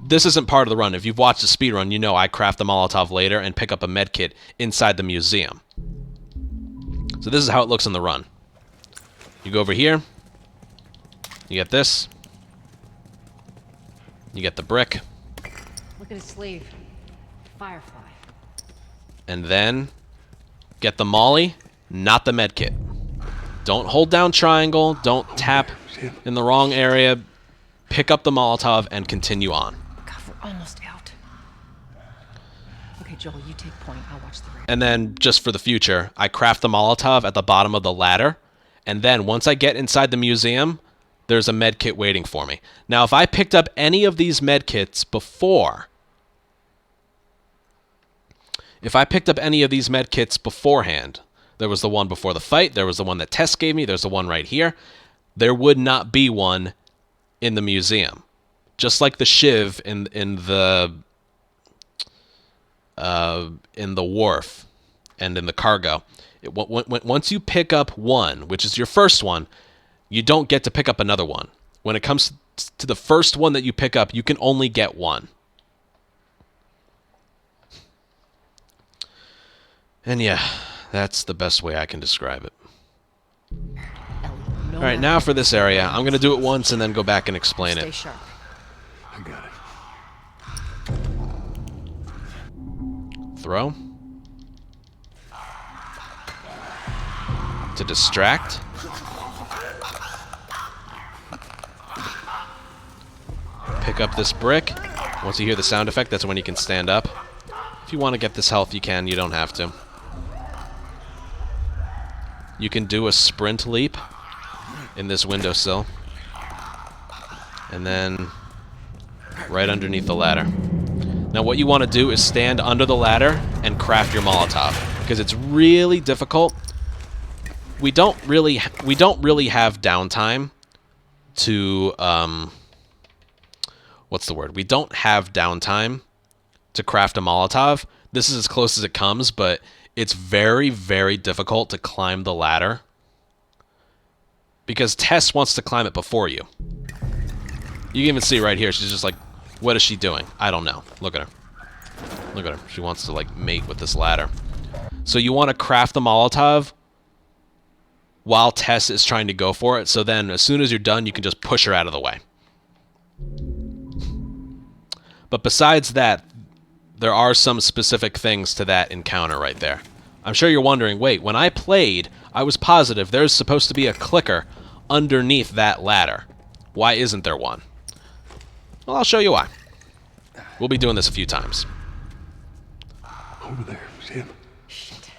S2: this isn't part of the run. If you've watched the speedrun, you know I craft the Molotov later and pick up a medkit inside the museum. So this is how it looks in the run. You go over here. You get this. You get the brick.
S4: Look at his sleeve. Firefly.
S2: And then get the molly, not the medkit. Don't hold down triangle. Don't tap in the wrong area. Pick up the Molotov and continue on.
S3: God, we're almost out. Okay, Joel, you take point. I'll watch the radio.
S2: And then, just for the future, I craft the Molotov at the bottom of the ladder. And then, once I get inside the museum, there's a medkit waiting for me. Now, if I picked up any of these medkits before... If I picked up any of these medkits beforehand, there was the one before the fight, there was the one that Tess gave me, there's the one right here, there would not be one in the museum. Just like the shiv in the wharf and in the cargo. Once you pick up one, which is your first one, you don't get to pick up another one. When it comes to the first one that you pick up, you can only get one. And yeah, that's the best way I can describe it. All right, now for this area. I'm going to do it once and then go back and explain
S4: Stay
S2: it.
S4: sharp.
S1: I got it.
S2: Throw. To distract. Pick up this brick. Once you hear the sound effect, that's when you can stand up. If you want to get this health, you can. You don't have to. You can do a sprint leap in this windowsill. And then right underneath the ladder. Now what you want to do is stand under the ladder and craft your Molotov, because it's really difficult. We don't really have downtime to what's the word? We don't have downtime to craft a Molotov. this is as close as it comes, but it's very, very difficult to climb the ladder. Because Tess wants to climb it before you. You can even see right here, she's just like, what is she doing? I don't know. Look at her. Look at her. She wants to, like, mate with this ladder. So you want to craft the Molotov while Tess is trying to go for it, so then as soon as you're done, you can just push her out of the way. But besides that, there are some specific things to that encounter right there. I'm sure you're wondering, wait, when I played, I was positive there's supposed to be a clicker underneath that ladder. Why isn't there one? Well, I'll show you why. We'll be doing this a few times.
S1: Over there. See him?
S3: Shit.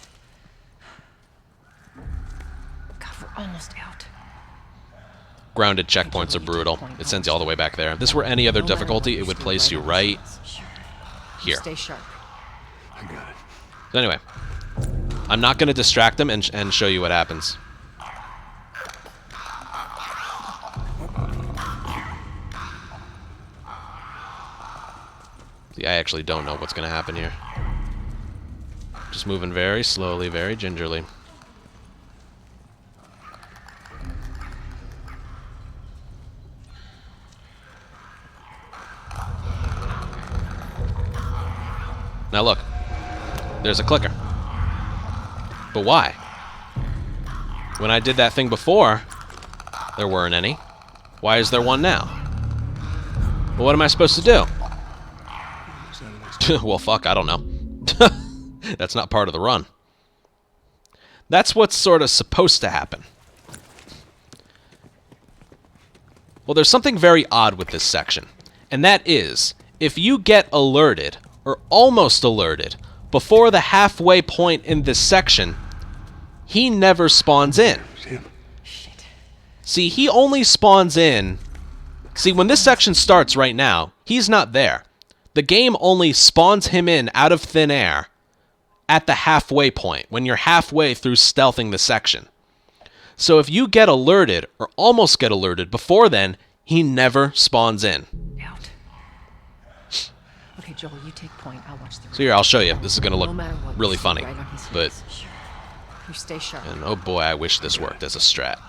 S3: God, we're almost out.
S2: Grounded checkpoints are brutal. It sends you all the way back there. If this were any other difficulty, it would place you right here.
S3: Stay sharp.
S1: I got it.
S2: So anyway, I'm not going to distract them and show you what happens. See, I actually don't know what's going to happen here. Just moving very slowly, very gingerly. Now look, there's a clicker. But why? When I did that thing before, there weren't any. Why is there one now? Well, what am I supposed to do? Well, fuck, I don't know. That's not part of the run. That's what's sort of supposed to happen. Well, there's something very odd with this section. And that is, if you get alerted, or almost alerted, before the halfway point in this section, he never spawns in.
S1: See him?
S2: See, he only spawns in... See, when this section starts right now, he's not there. The game only spawns him in out of thin air at the halfway point, when you're halfway through stealthing the section. So if you get alerted, or almost get alerted before then, he never spawns in.
S3: Out. Okay, Joel, you take point. I'll watch the
S2: So here, I'll show you. This is going to look
S3: No matter what,
S2: really
S3: stay
S2: funny.
S3: right on his
S2: But,
S3: heels. Sure. You stay sharp.
S2: and oh boy, I wish this worked as a strat.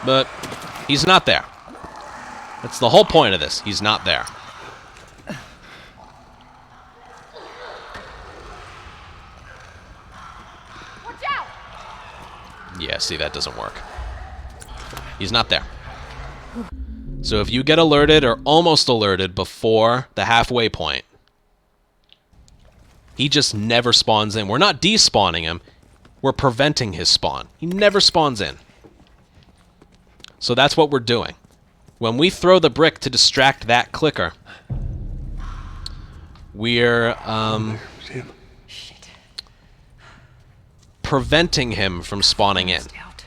S2: But he's not there. That's the whole point of this. He's not there.
S4: Watch out!
S2: Yeah, see, that doesn't work. He's not there. So if you get alerted or almost alerted before the halfway point, he just never spawns in. We're not despawning him. We're preventing his spawn. He never spawns in. So that's what we're doing. When we throw the brick to distract that clicker, we're
S1: See him?
S3: Shit.
S2: preventing him from spawning in.
S3: Almost out.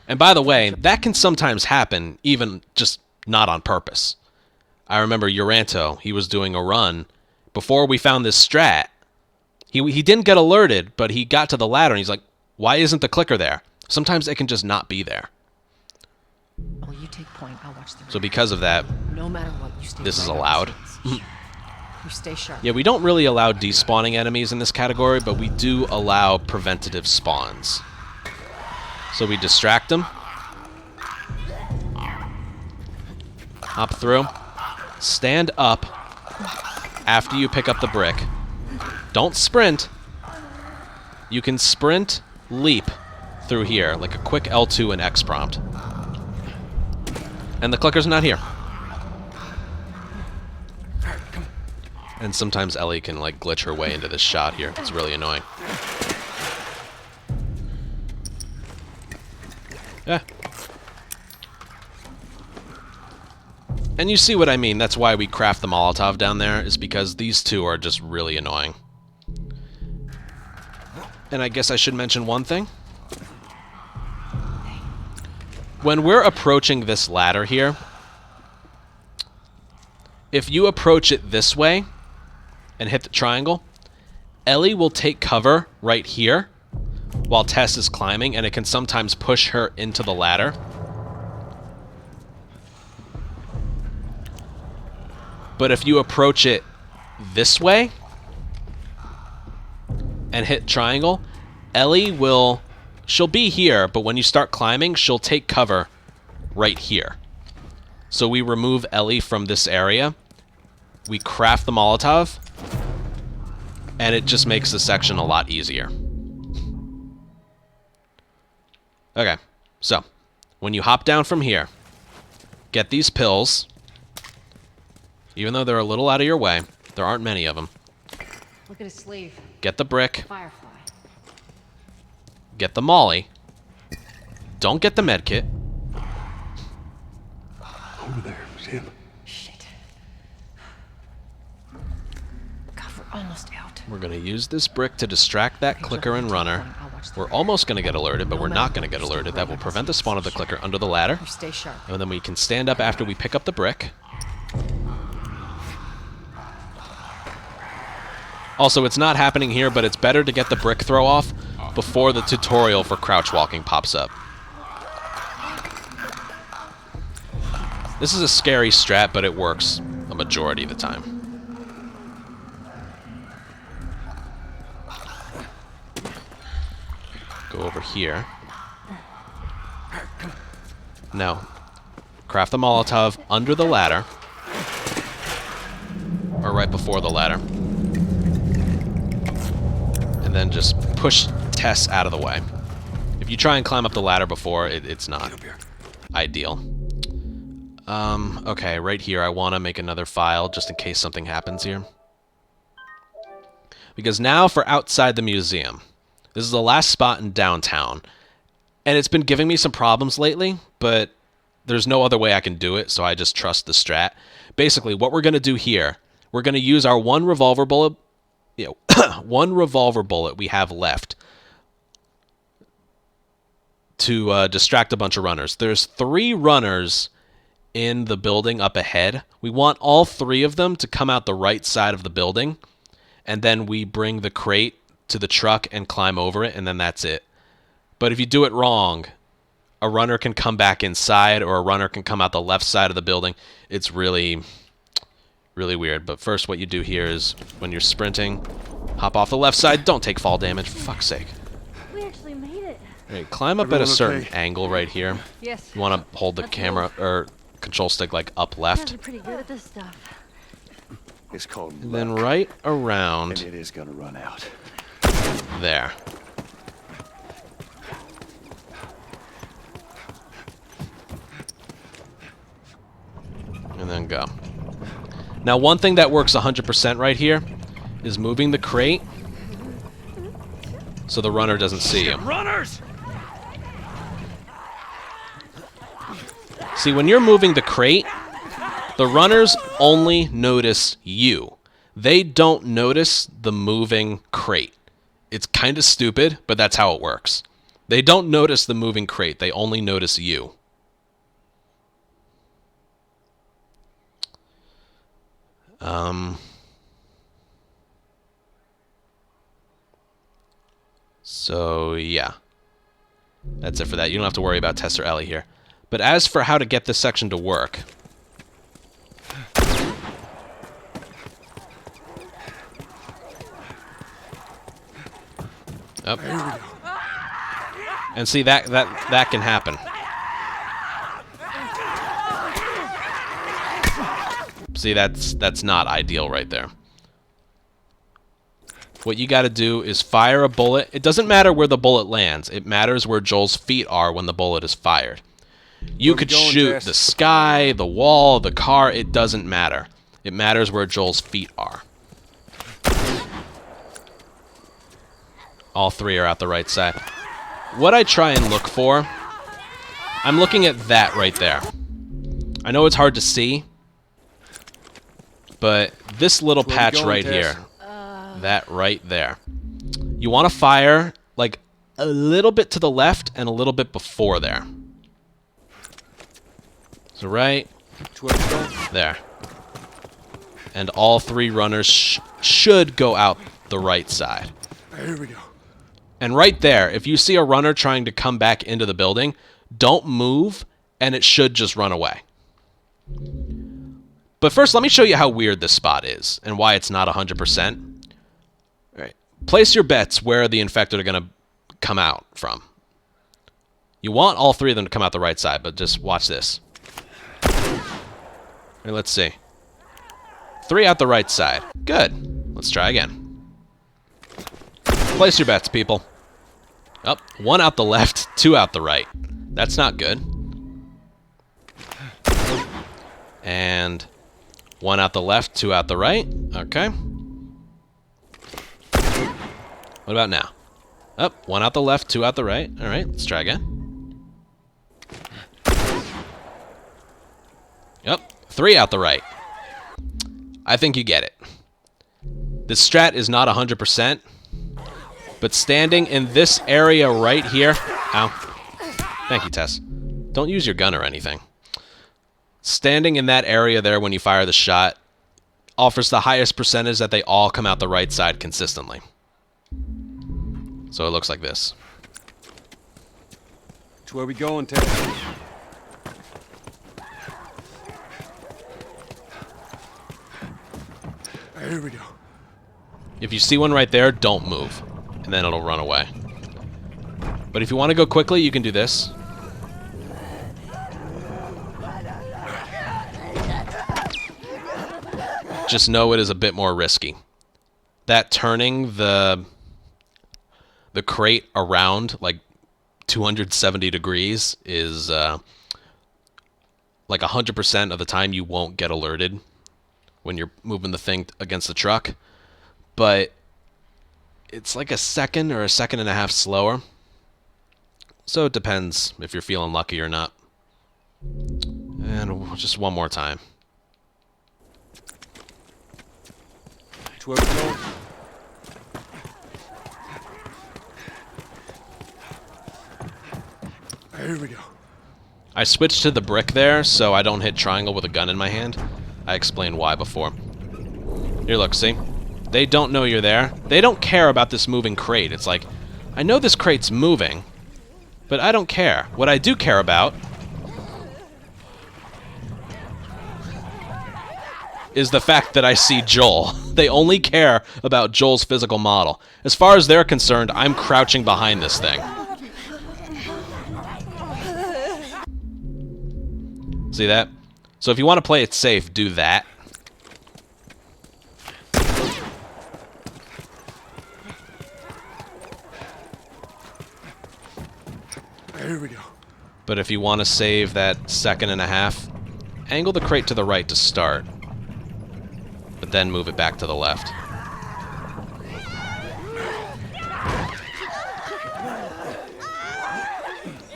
S2: And by the way, that can sometimes happen, even just not on purpose. I remember Uranto, he was doing a run. Before we found this strat, he didn't get alerted, but he got to the ladder and he's like, why isn't the clicker there? Sometimes it can just not be there.
S3: Oh, you take point. I'll watch the
S2: So because of that,
S3: No matter what, you stay
S2: this is
S3: right on
S2: allowed.
S3: his heels. Sure. You stay sharp.
S2: Yeah, we don't really allow despawning enemies in this category, but we do allow preventative spawns. So we distract them. Hop through. Stand up after you pick up the brick. Don't sprint. You can sprint, leap through here, like a quick L2 and X prompt. And the clicker's not here. And sometimes Ellie can like glitch her way into this shot here. It's really annoying. Yeah. And you see what I mean. That's why we craft the Molotov down there, is because these two are just really annoying. And I guess I should mention one thing. When we're approaching this ladder here, if you approach it this way and hit the triangle, Ellie will take cover right here while Tess is climbing, and it can sometimes push her into the ladder. But if you approach it this way and hit triangle, Ellie will... She'll be here, but when you start climbing, she'll take cover right here. So we remove Ellie from this area. We craft the Molotov, and it just makes the section a lot easier. Okay, so when you hop down from here, get these pills. Even though they're a little out of your way, there aren't many of them.
S3: Look at his sleeve.
S2: Get the brick.
S3: Firefly.
S2: Get the molly. Don't get the med kit.
S1: Over there. See him?
S3: Shit. God, we're almost out.
S2: We're going to use this brick to distract that clicker and runner. We're almost going to get alerted, but we're not going to get alerted. That will prevent the spawn of the clicker under the ladder.
S3: You stay sharp.
S2: And then we can stand up after we pick up the brick. Also, it's not happening here, but it's better to get the brick throw off before the tutorial for crouch walking pops up. This is a scary strat, but it works a majority of the time. Go over here. Now, craft the Molotov under the ladder. Or right before the ladder. And then just push Tess out of the way. If you try and climb up the ladder before, it's not ideal. Okay, right here, I want to make another file just in case something happens here. Because now for outside the museum. This is the last spot in downtown. And it's been giving me some problems lately, but there's no other way I can do it, so I just trust the strat. Basically, what we're going to do here, we're going to use our one revolver bullet we have left to distract a bunch of runners. There's 3 runners in the building up ahead. We want all 3 of them to come out the right side of the building, and then we bring the crate to the truck and climb over it, and then that's it. But if you do it wrong, a runner can come back inside, or a runner can come out the left side of the building. It's really, really weird. But first, what you do here is, when you're sprinting, hop off the left side. Don't take fall damage, for fuck's sake.
S6: We actually made it.
S2: All right, climb up at a certain angle right here.
S4: Yes.
S2: You want to hold the camera, or control stick, like, up left.
S6: Guys are pretty good at this stuff.
S5: It's called
S2: And then right around
S5: it is gonna run out.
S2: there. And then go. Now, one thing that works 100% right here is moving the crate so the runner doesn't see you.
S5: Runners!
S2: See, when you're moving the crate, the runners only notice you. They don't notice the moving crate. It's kind of stupid, but that's how it works. They don't notice the moving crate. They only notice you. So, yeah. That's it for that. You don't have to worry about Tess or Ellie here. But as for how to get this section to work... Up. And see, that can happen. See, that's not ideal right there. What you got to do is fire a bullet. It doesn't matter where the bullet lands. It matters where Joel's feet are when the bullet is fired. You could shoot the sky, the wall, the car. It doesn't matter. It matters where Joel's feet are. All 3 are out the right side. What I try and look for, I'm looking at that right there. I know it's hard to see, but this little patch right here, that right there. You want to fire like a little bit to the left and a little bit before there. So right there. And all 3 runners should go out the right side.
S1: Here we go.
S2: And right there, if you see a runner trying to come back into the building, don't move, and it should just run away. But first, let me show you how weird this spot is and why it's not 100%. All right. Place your bets where the infected are going to come out from. You want all three of them to come out the right side, but just watch this. Right, let's see. 3 out the right side. Good. Let's try again. Place your bets, people. Up, 1 out the left, 2 out the right. That's not good. And 1 out the left, 2 out the right. Okay. What about now? Up, 1 out the left, 2 out the right. All right, let's try again. Yep, 3 out the right. I think you get it. This strat is not 100%, but standing in this area right here... Ow. Thank you, Tess. Don't use your gun or anything. Standing in that area there when you fire the shot offers the highest percentage that they all come out the right side consistently. So it looks like this.
S5: To where we going, Ted?
S1: Here we go.
S2: If you see one right there, don't move, and then it'll run away. But if you want to go quickly, you can do this. Just know it is a bit more risky. That turning the crate around like 270 degrees is like 100% of the time you won't get alerted when you're moving the thing against the truck. But it's like a second or a second and a half slower. So it depends if you're feeling lucky or not. And just one more time.
S5: To where we going?
S1: Here we go.
S2: I switched to the brick there so I don't hit triangle with a gun in my hand. I explained why before. Here, look, see? They don't know you're there. They don't care about this moving crate. It's like, I know this crate's moving, but I don't care. What I do care about is the fact that I see Joel. They only care about Joel's physical model. As far as they're concerned, I'm crouching behind this thing. See that? So if you want to play it safe, do that.
S1: Here we go.
S2: But if you want to save that second and a half, angle the crate to the right to start. But then move it back to the left.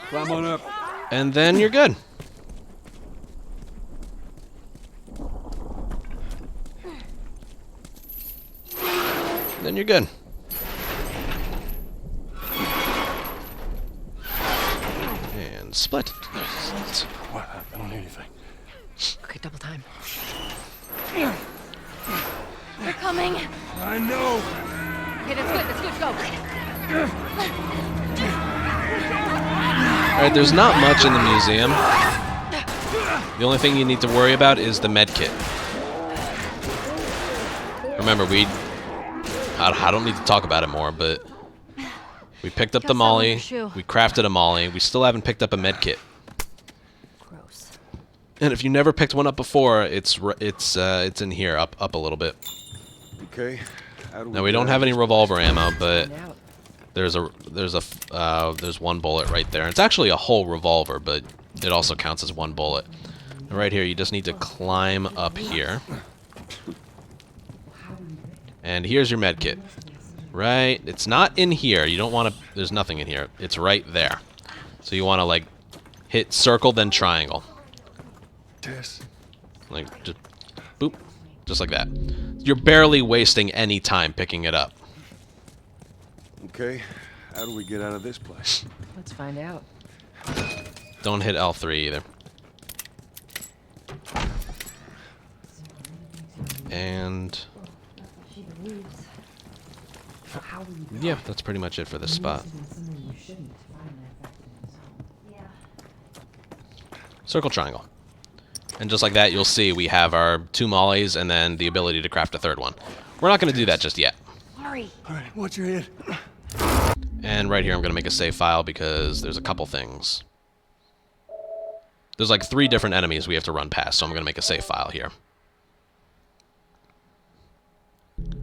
S5: Climb on up.
S2: And then you're good. Then you're good. And split.
S1: What? I don't hear anything.
S3: Okay, double time.
S6: They're coming.
S5: I know.
S4: Okay, that's good, go.
S2: Alright, there's not much in the museum. The only thing you need to worry about is the med kit. Remember, I don't need to talk about it more, but we picked up the molly, we crafted a molly, we still haven't picked up a med kit.
S6: Gross.
S2: And if you never picked one up before, it's in here, up a little bit.
S5: Okay. How do
S2: Now we don't have any revolver ammo, but
S3: Find out.
S2: there's one bullet right there. It's actually a whole revolver, but it also counts as one bullet. And right here, you just need to climb up here. And here's your med kit. Right, it's not in here. You don't want to, there's nothing in here. It's right there. So you want to like hit circle then triangle.
S1: Tess.
S2: Like just boop, just like that. You're barely wasting any time picking it up.
S5: Okay. How do we get out of this place?
S3: Let's find out.
S2: Don't hit L3 either. And
S3: How will you
S2: Yeah, that's pretty much it for this spot.
S3: somewhere you shouldn't find that effect in yourself?
S2: Circle triangle. And just like that, you'll see we have our 2 mollies and then the ability to craft a 3rd one. We're not going to do that just yet.
S6: Hurry.
S1: All right, watch your head.
S2: And right here, I'm going to make a save file because there's a couple things. There's like 3 different enemies we have to run past, so I'm going to make a save file here.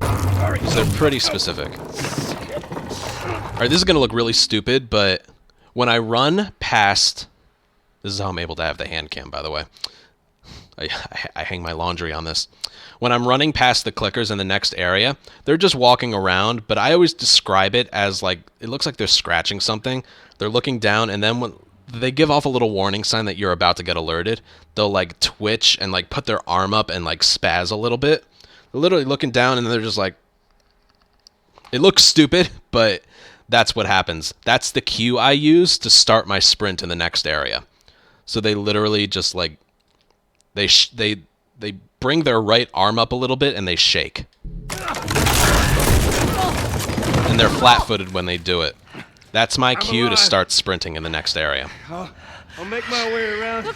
S2: So they're pretty specific. Alright, this is going to look really stupid, but when I run past... This is how I'm able to have the hand cam, by the way. I hang my laundry on this. When I'm running past the clickers in the next area, they're just walking around, but I always describe it as like, it looks like they're scratching something. They're looking down, and then when they give off a little warning sign that you're about to get alerted, they'll like twitch and like put their arm up and like spaz a little bit. They're literally looking down, and they're just like... It looks stupid, but that's what happens. That's the cue I use to start my sprint in the next area. So they literally just like... They bring their right arm up a little bit and they shake. And they're flat-footed when they do it. That's my cue to start sprinting in the next area.
S5: I'll make my way around.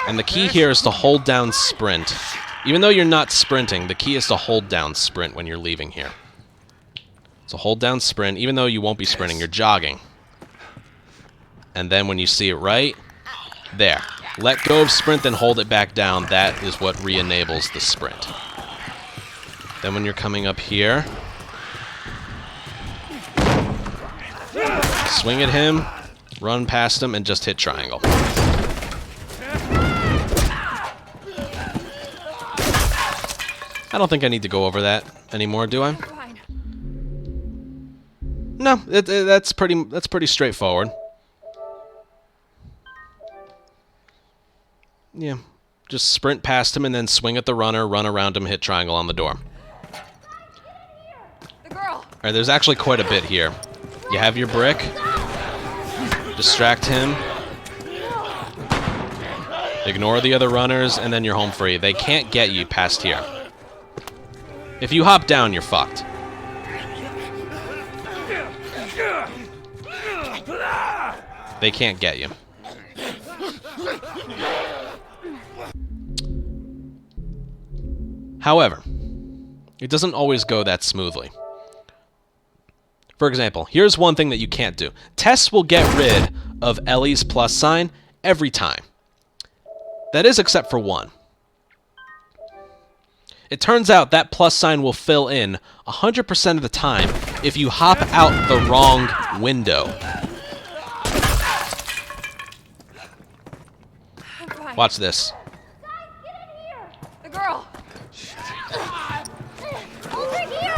S2: And the key here is to hold down sprint. Even though you're not sprinting, the key is to hold down sprint when you're leaving here. So hold down sprint, even though you won't be sprinting, you're jogging. And then when you see it right, there. Let go of sprint, then hold it back down. That is what re-enables the sprint. Then when you're coming up here, swing at him, run past him, and just hit triangle. I don't think I need to go over that anymore, do I? No, that's pretty straightforward. Yeah, just sprint past him and then swing at the runner, run around him, hit triangle on the door.
S4: The girl.
S2: All right, there's actually quite a bit here. You have your brick. Distract him. Ignore the other runners, and then you're home free. They can't get you past here. If you hop down, you're fucked. They can't get you. However, it doesn't always go that smoothly. For example, here's one thing that you can't do. Tess will get rid of Ellie's plus sign every time. That is except for one. It turns out that plus sign will fill in 100% of the time if you hop out the wrong window. Watch this.
S4: The girl. Over here.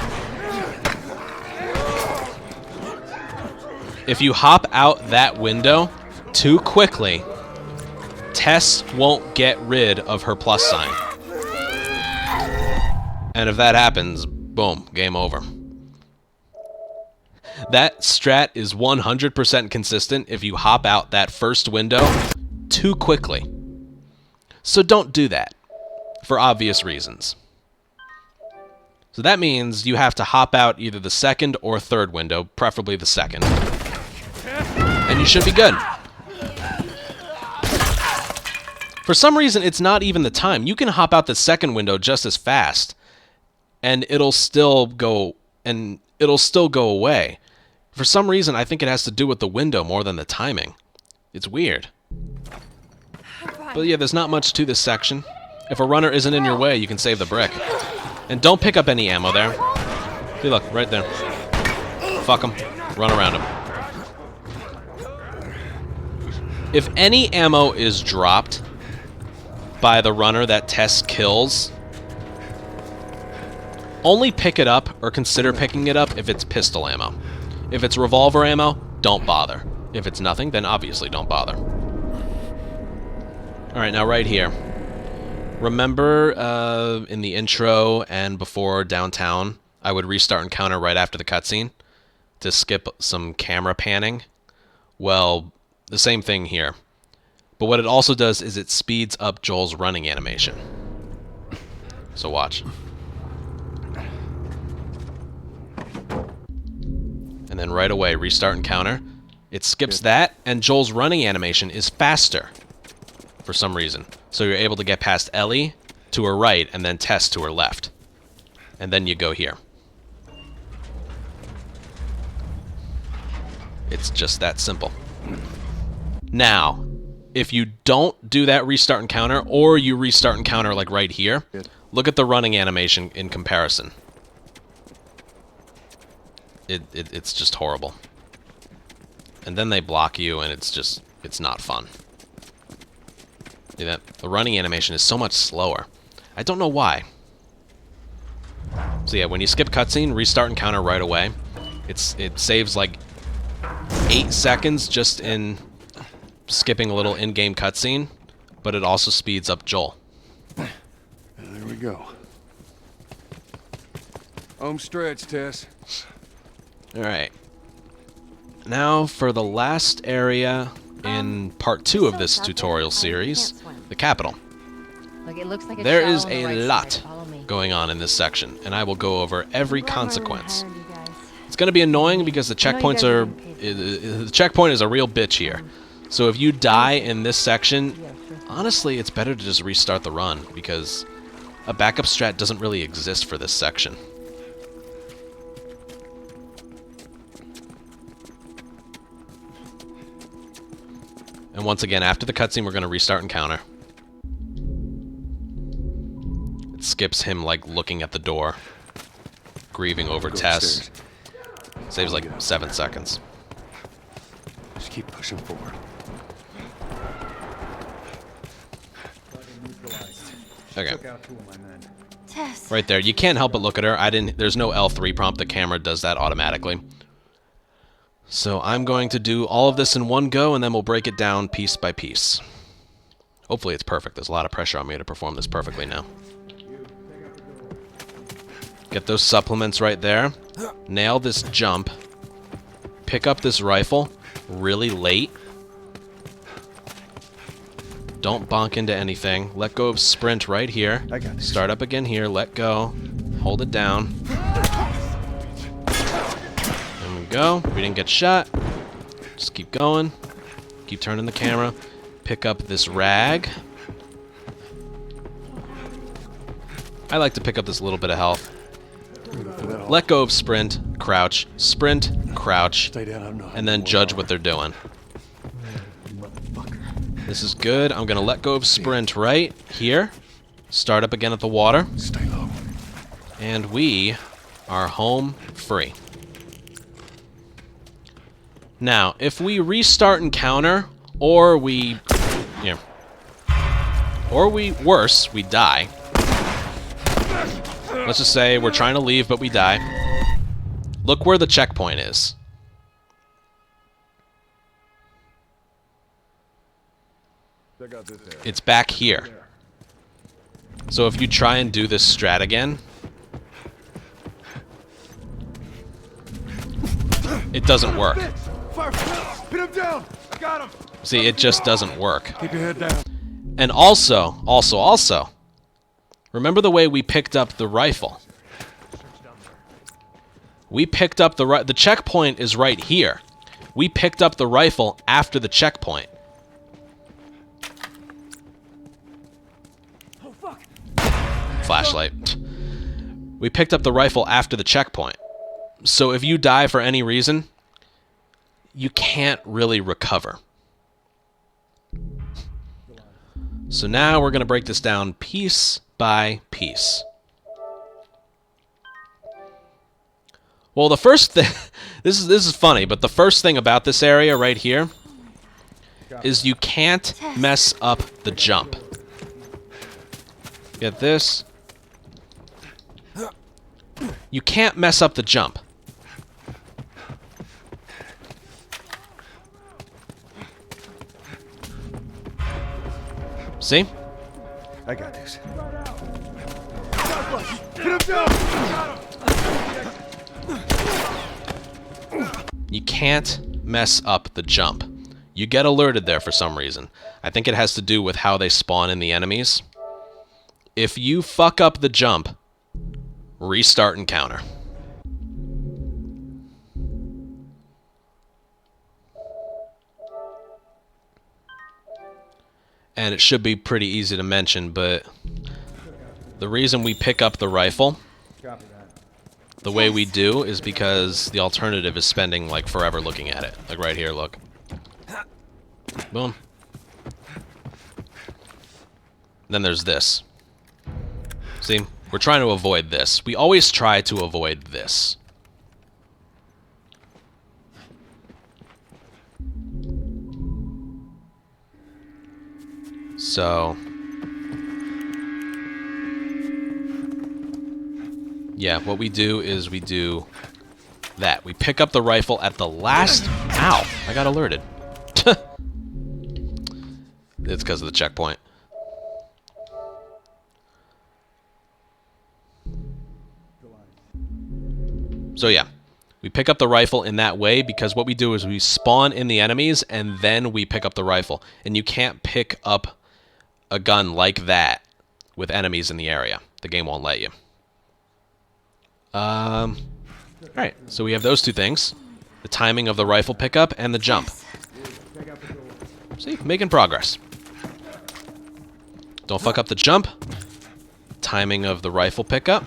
S2: If you hop out that window too quickly, Tess won't get rid of her plus sign. And if that happens, boom, game over. That strat is 100% consistent if you hop out that first window too quickly. So don't do that, for obvious reasons. So that means you have to hop out either the second or third window, preferably the second. And you should be good. For some reason, it's not even the time. You can hop out the second window just as fast, and it'll still go away. For some reason, I think it has to do with the window more than the timing. It's weird. But yeah, there's not much to this section. If a runner isn't in your way, you can save the brick. And don't pick up any ammo there. See, look, right there. Fuck him. Run around him. If any ammo is dropped by the runner that Tess kills, only pick it up or consider picking it up if it's pistol ammo. If it's revolver ammo, don't bother. If it's nothing, then obviously don't bother. Alright, now right here. Remember in the intro and before downtown, I would restart encounter right after the cutscene to skip some camera panning? Well, the same thing here. But what it also does is it speeds up Joel's running animation. So watch. and then right away restart encounter. It skips that, and Joel's running animation is faster for some reason. So you're able to get past Ellie to her right, and then Tess to her left. And then you go here. It's just that simple. Now, if you don't do that restart encounter, or you restart encounter like right here, look at the running animation in comparison. It's just horrible. And then they block you, and it's not fun. See that? The running animation is so much slower. I don't know why. So yeah, when you skip cutscene, restart encounter right away. It saves like 8 seconds just in skipping a little in-game cutscene, but it also speeds up Joel.
S5: There we go. Home stretch, Tess.
S2: Alright. Now for the last area in part 2 of this tutorial series, the capital.
S4: Look, it looks like
S2: There is a lot going on in this section, and I will go over every consequence. It's going to be annoying because the checkpoints are... The checkpoint is a real bitch here. So if you die in this section, honestly, it's better to just restart the run, because a backup strat doesn't really exist for this section. And once again, after the cutscene, we're going to restart encounter. It skips him, like, looking at the door, grieving over Tess. Saves, like, 7 seconds.
S5: Just keep pushing forward.
S2: Okay.
S6: Tess.
S2: Right there. You can't help but look at her. There's no L3 prompt. The camera does that automatically. So I'm going to do all of this in one go, and then we'll break it down piece by piece. Hopefully it's perfect. There's a lot of pressure on me to perform this perfectly now. Get those supplements right there. Nail this jump. Pick up this rifle really late. Don't bonk into anything. Let go of sprint right here.
S5: I got this.
S2: Start up again here. Let go. Hold it down. There we go. We didn't get shot. Just keep going. Keep turning the camera. Pick up this rag. I like to pick up this little bit of health. Let go of sprint, crouch, sprint, crouch,
S1: Stay down, I'm not.
S2: and then judge what they're doing. This is good. I'm going to let go of sprint right here. Start up again at the water.
S1: Stay low.
S2: And we are home free. Now, if we restart encounter, or we... Yeah. Or worse, we die. Let's just say we're trying to leave, but we die. Look where the checkpoint is. It's back here. So if you try and do this strat again, it doesn't work.
S5: Pin him down! I got him!
S2: See, it just doesn't work.
S1: Keep your head down.
S2: And also, remember the way we picked up the rifle? We picked up the checkpoint is right here. We picked up the rifle after the checkpoint.
S1: Oh, fuck.
S2: Flashlight. We picked up the rifle after the checkpoint. So if you die for any reason, you can't really recover. So now we're going to break this down piece by piece. Well, the first thing... this is funny, but the first thing about this area right here is you can't mess up the jump. Get this? You can't mess up the jump. See?
S5: I got this.
S1: Pin him down!
S2: You can't mess up the jump. You get alerted there for some reason. I think it has to do with how they spawn in the enemies. If you fuck up the jump, restart encounter. and it should be pretty easy to mention, but the reason we pick up the rifle the way we do is because the alternative is spending, like, forever looking at it. Like, right here, look. Boom. Then there's this. See? We're trying to avoid this. We always try to avoid this. So... yeah, what we do is we do that. We pick up the rifle at the last... Ow! I got alerted. It's because of the checkpoint. So yeah, we pick up the rifle in that way because what we do is we spawn in the enemies and then we pick up the rifle. And you can't pick up a gun like that with enemies in the area. The game won't let you. Alright, so we have those two things. The timing of the rifle pickup and the jump. See, making progress. Don't fuck up the jump. Timing of the rifle pickup.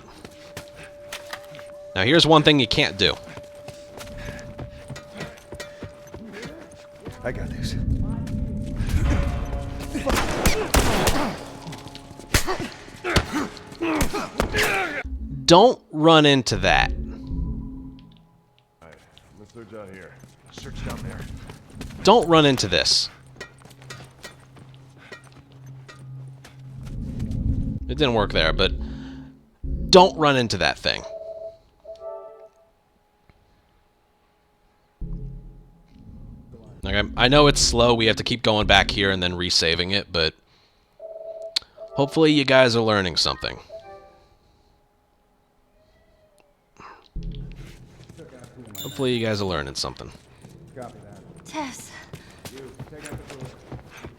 S2: Now here's one thing you can't do.
S5: I got this.
S2: Don't run into that.
S1: Alright, let's search out here. Search down there.
S2: Don't run into this. It didn't work there, but don't run into that thing. Like, I know it's slow, we have to keep going back here and then resaving it, but hopefully you guys are learning something. Hopefully you guys are learning something.
S6: Tess.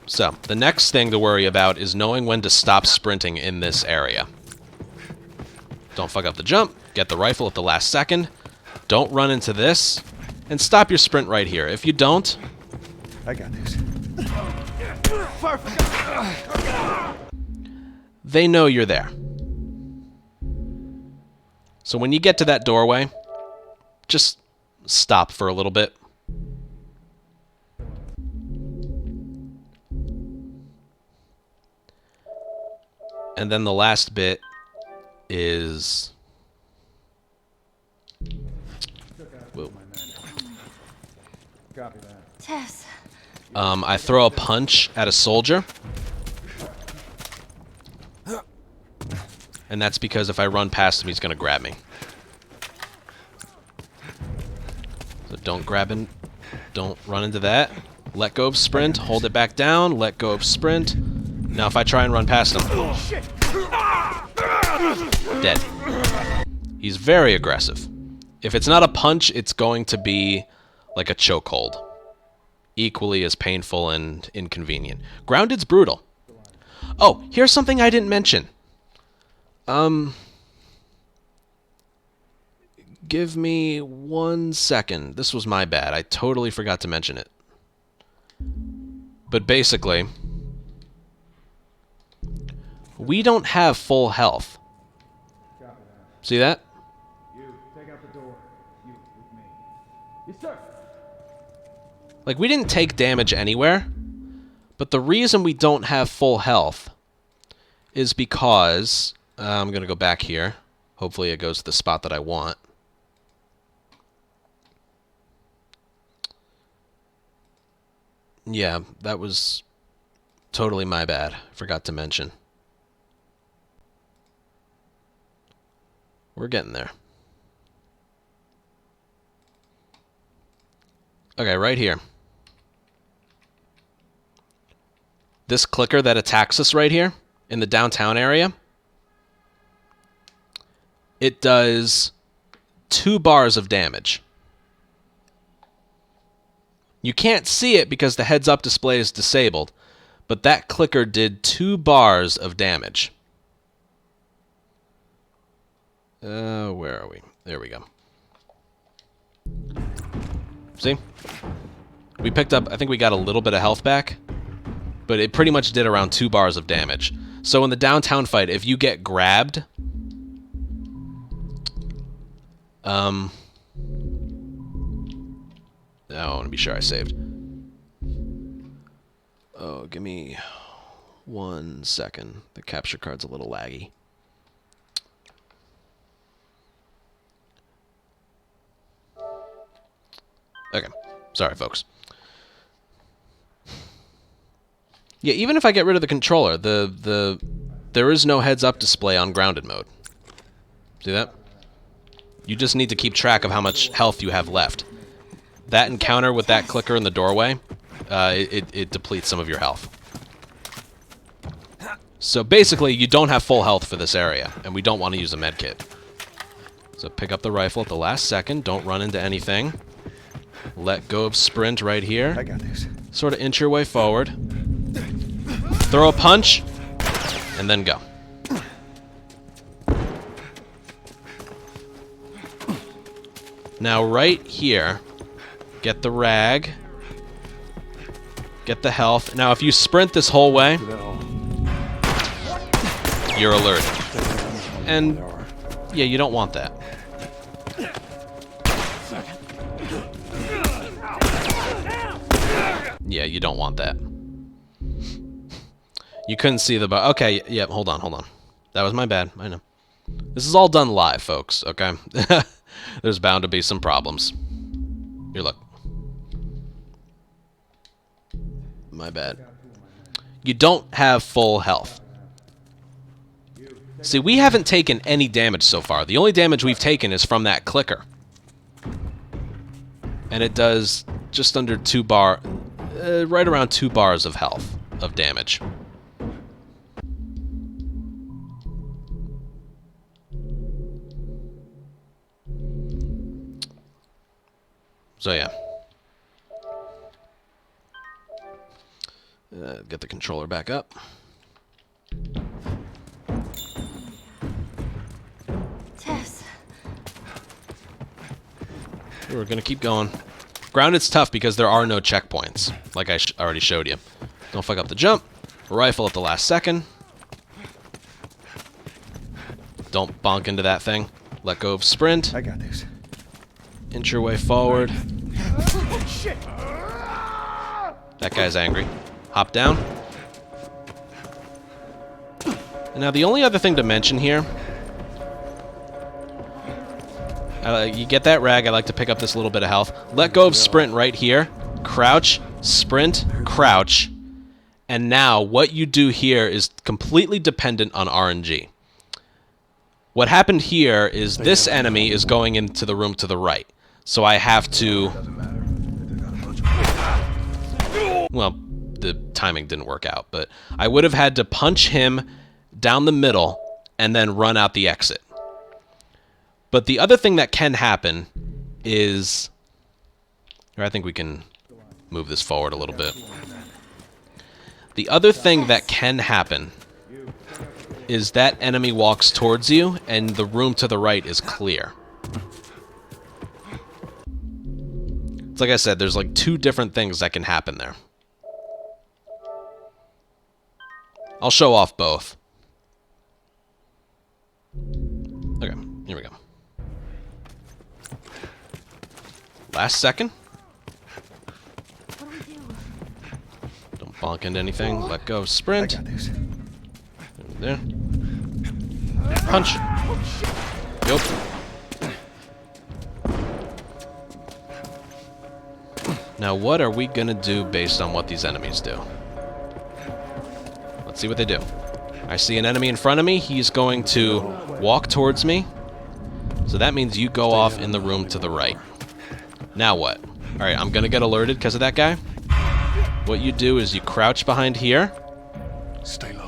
S2: So, the next thing to worry about is knowing when to stop sprinting in this area. Don't fuck up the jump, get the rifle at the last second, don't run into this, and stop your sprint right here. If you don't...
S5: I got this.
S2: they know you're there. So when you get to that doorway, just stop for a little bit. And then the last bit is... whoa.
S6: Tess.
S2: I throw a punch at a soldier. And that's because if I run past him, he's going to grab me. So don't grab him. Don't run into that. Let go of sprint. Hold it back down. Let go of sprint. Now if I try and run past him... dead. He's very aggressive. If it's not a punch, it's going to be like a chokehold. Equally as painful and inconvenient. Grounded's brutal. Oh, here's something I didn't mention. Give me 1 second. This was my bad. I totally forgot to mention it. But basically, we don't have full health. See that?
S1: You, take out the door. You, with me. Yes, sir.
S2: Like, we didn't take damage anywhere, but the reason we don't have full health is because... I'm going to go back here. Hopefully it goes to the spot that I want. Yeah, that was totally my bad. Forgot to mention. We're getting there. Okay, right here. This clicker that attacks us right here in the downtown area, it does 2 bars of damage. You can't see it because the heads-up display is disabled, but that clicker did 2 bars of damage. Where are we? There we go. See? We picked up, I think we got a little bit of health back, but it pretty much did around 2 bars of damage. So in the downtown fight, if you get grabbed, I want to be sure I saved. Oh, give me 1 second. The capture card's a little laggy. Okay, sorry folks. Yeah, even if I get rid of the controller, there is no heads-up display on grounded mode. See that? You just need to keep track of how much health you have left. That encounter with that clicker in the doorway, it depletes some of your health. So basically, you don't have full health for this area, and we don't want to use a med kit. So pick up the rifle at the last second. Don't run into anything. Let go of sprint right here.
S5: I got this.
S2: Sort of inch your way forward. Throw a punch, and then go. Now right here, get the rag, get the health. Now if you sprint this whole way, you're alerted. And yeah, you don't want that. Yeah, you don't want that. You couldn't see the okay, yeah, hold on. That was my bad, I know. This is all done live, folks, okay? There's bound to be some problems. Here, look. My bad. You don't have full health. See, we haven't taken any damage so far. The only damage we've taken is from that clicker. And it does just under 2 bar... right around 2 bars of health, of damage. So yeah. Get the controller back up.
S6: Tess.
S2: We're gonna keep going. Grounded's tough because there are no checkpoints, like I already showed you. Don't fuck up the jump. Rifle at the last second. Don't bonk into that thing. Let go of sprint.
S5: I got this.
S2: Inch your way forward. That guy's angry. Hop down. And now the only other thing to mention here, you get that rag, I like to pick up this little bit of health. Let go of sprint right here. Crouch, sprint, crouch. And now what you do here is completely dependent on RNG. What happened here is this enemy is going into the room to the right. So I have to... Well, the timing didn't work out, but I would have had to punch him down the middle and then run out the exit. But the other thing that can happen is... Or I think we can move this forward a little bit. The other thing that can happen is that enemy walks towards you and the room to the right is clear. It's like I said, there's like 2 different things that can happen there. I'll show off both. Okay, here we go. Last second.
S6: What do we do?
S2: Don't bonk into anything. Let go. Sprint.
S5: I got this.
S2: There. Punch. Yup. Now what are we gonna do based on what these enemies do? Let's see what they do. I see an enemy in front of me. He's going to walk towards me. So that means you go off in the room to the right. Now what? Alright, I'm gonna get alerted because of that guy. What you do is you crouch behind here.
S5: Stay low.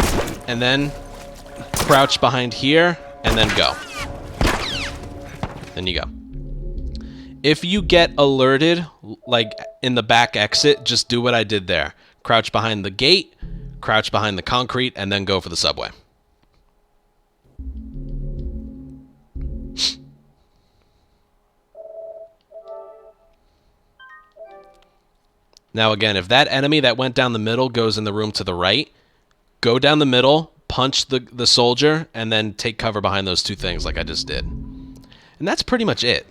S2: And then crouch behind here, and then go. Then you go. If you get alerted, like in the back exit, just do what I did there. Crouch behind the gate, crouch behind the concrete, and then go for the subway. Now again, if that enemy that went down the middle goes in the room to the right, go down the middle, punch the soldier, and then take cover behind those two things like I just did. And that's pretty much it.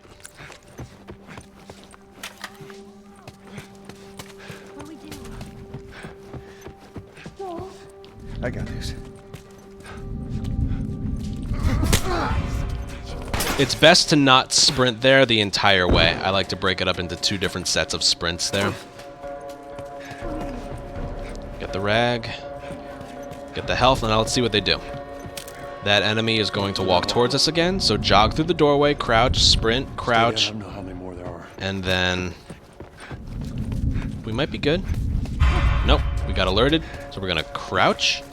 S6: What do we do?
S5: I got this.
S2: It's best to not sprint there the entire way. I like to break it up into 2 different sets of sprints there. Get the rag. Get the health, and now let's see what they do. That enemy is going to walk towards us again, so jog through the doorway, crouch, sprint, crouch,
S5: I don't know how many more there are.
S2: and then we might be good. Nope, we got alerted, so we're gonna crouch,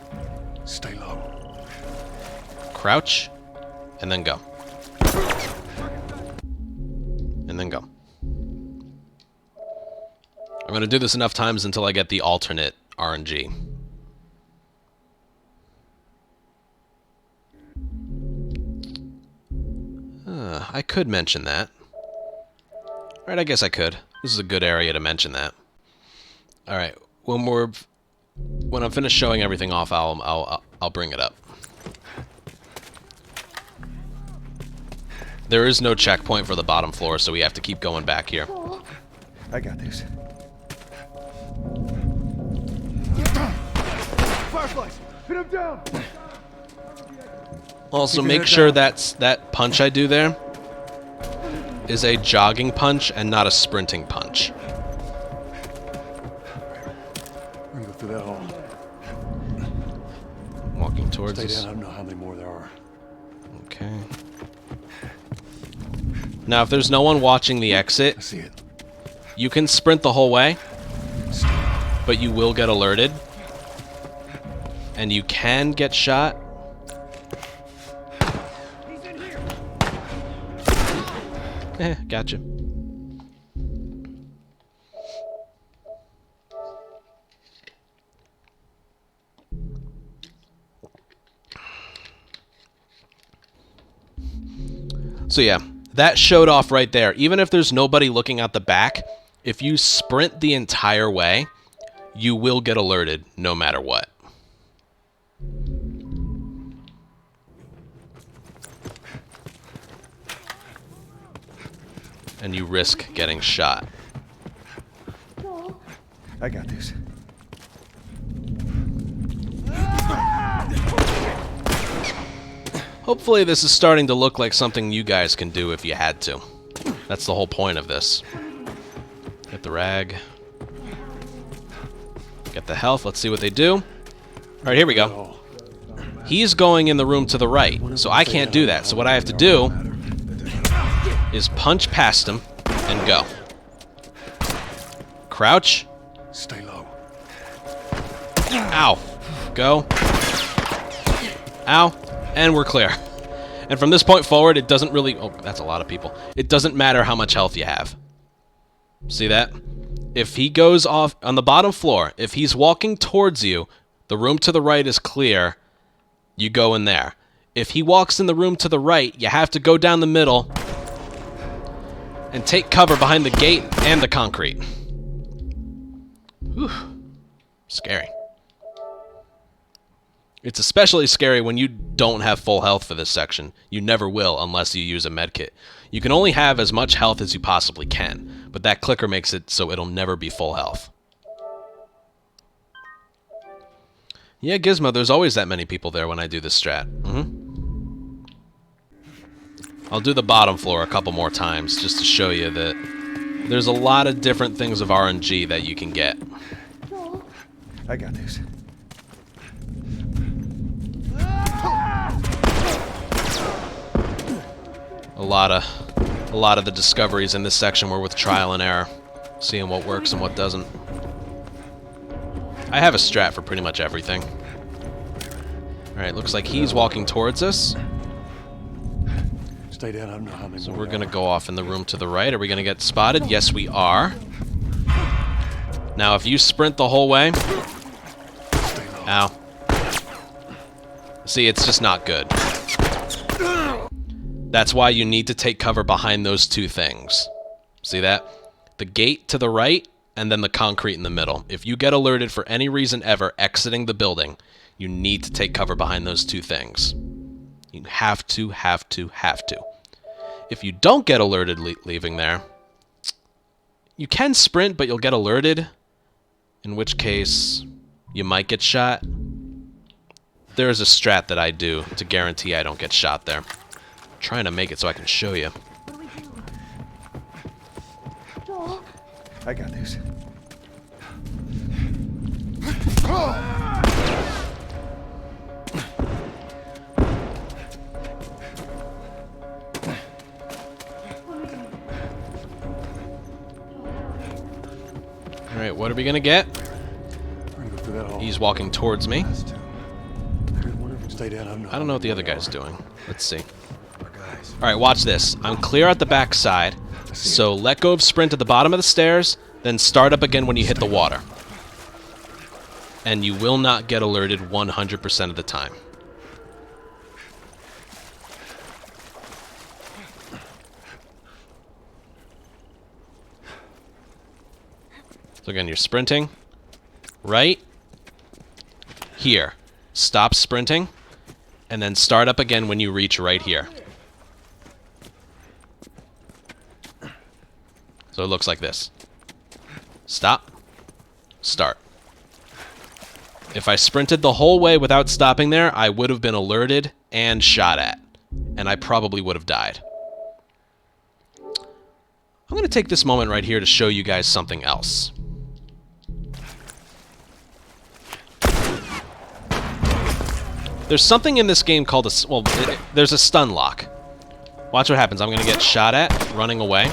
S5: Stay low.
S2: crouch, and then go. And then go. I'm gonna do this enough times until I get the alternate RNG. I could mention that. Alright, I guess I could. This is a good area to mention that. Alright, when I'm finished showing everything off, I'll bring it up. There is no checkpoint for the bottom floor, so we have to keep going back here.
S5: I got this.
S1: Fireflies! Hit him down!
S2: Also, make sure that punch I do there is a jogging punch and not a sprinting punch.
S5: We're gonna go through that hall.
S2: Walking towards
S5: Stay
S2: us.
S5: down. I don't know how many more there are.
S2: Okay. Now, if there's no one watching the
S5: I
S2: exit,
S5: see it.
S2: you can sprint the whole way, but you will get alerted. And you can get shot. Gotcha. So yeah, that showed off right there. Even if there's nobody looking out the back, if you sprint the entire way, you will get alerted no matter what. And you risk getting shot.
S5: I got this.
S2: Hopefully this is starting to look like something you guys can do if you had to. That's the whole point of this. Get the rag. Get the health. Let's see what they do. Alright, here we go. He's going in the room to the right, so I can't do that. So what I have to do is punch past him and go. Crouch.
S5: Stay low.
S2: Ow. Go. Ow. And we're clear. And from this point forward, it doesn't really... Oh, that's a lot of people. It doesn't matter how much health you have. See that? If he goes off on the bottom floor, if he's walking towards you, the room to the right is clear, you go in there. If he walks in the room to the right, you have to go down the middle and take cover behind the gate and the concrete. Whew. Scary. It's especially scary when you don't have full health for this section. You never will unless you use a medkit. You can only have as much health as you possibly can, but that clicker makes it so it'll never be full health. Yeah, Gizmo, there's always that many people there when I do this strat. I'll do the bottom floor a couple more times just to show you that there's a lot of different things of RNG that you can get.
S5: I got this.
S2: A lot of the discoveries in this section were with trial and error, seeing what works and what doesn't. I have a strat for pretty much everything. Alright, looks like he's walking towards us.
S5: Stay down. I don't know how many
S2: So
S5: more
S2: we're
S5: there
S2: gonna
S5: are.
S2: go off in the room to the right. Are we gonna get spotted? Yes, we are. Now, if you sprint the whole way...
S5: Stay low.
S2: Ow. See, it's just not good. That's why you need to take cover behind those two things. See that? The gate to the right and then the concrete in the middle. If you get alerted for any reason ever exiting the building, you need to take cover behind those two things. You have to. If you don't get alerted leaving there, you can sprint, but you'll get alerted, in which case you might get shot. There's a strat that I do to guarantee I don't get shot there. I'm trying to make it so I can show you.
S6: What do we do? Joel?
S5: I got this.
S2: Alright, what are we gonna get?
S5: We're gonna go through that hall.
S2: He's walking towards me.
S5: Stay down.
S2: I don't know what the other guy's doing. Let's see.
S5: Our guys.
S2: Alright, watch this. I'm clear at the back side, so let go of sprint at the bottom of the stairs, then start up again when you hit the water. And you will not get alerted 100% of the time. So again, you're sprinting. Right here. Stop sprinting. And then start up again when you reach right here. So it looks like this. Stop. Start. If I sprinted the whole way without stopping there, I would have been alerted and shot at. And I probably would have died. I'm going to take this moment right here to show you guys something else. There's something in this game called there's a stun lock. Watch what happens. I'm going to get shot at, running away.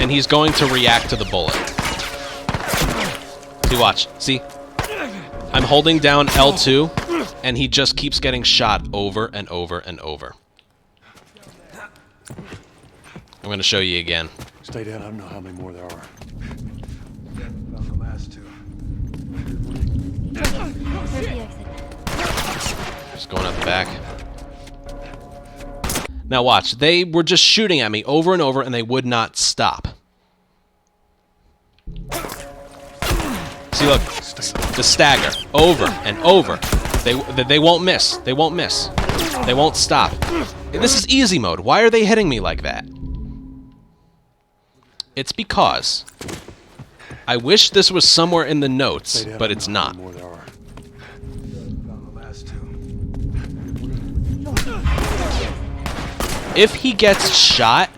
S2: And he's going to react to the bullet. See, watch. See? I'm holding down L2, and he just keeps getting shot over and over and over. I'm going to show you again.
S5: Stay down. I don't know how many more there are.
S1: Found the last two.
S6: There's the exit.
S2: Just going out the back. Now watch. They were just shooting at me over and over, and they would not stop. See, look. The stagger. Over and over. They won't miss. They won't miss. They won't stop. This is easy mode. Why are they hitting me like that? It's because I wish this was somewhere in the notes, but it's not.
S5: More there are.
S1: Found the last two.
S2: If he gets shot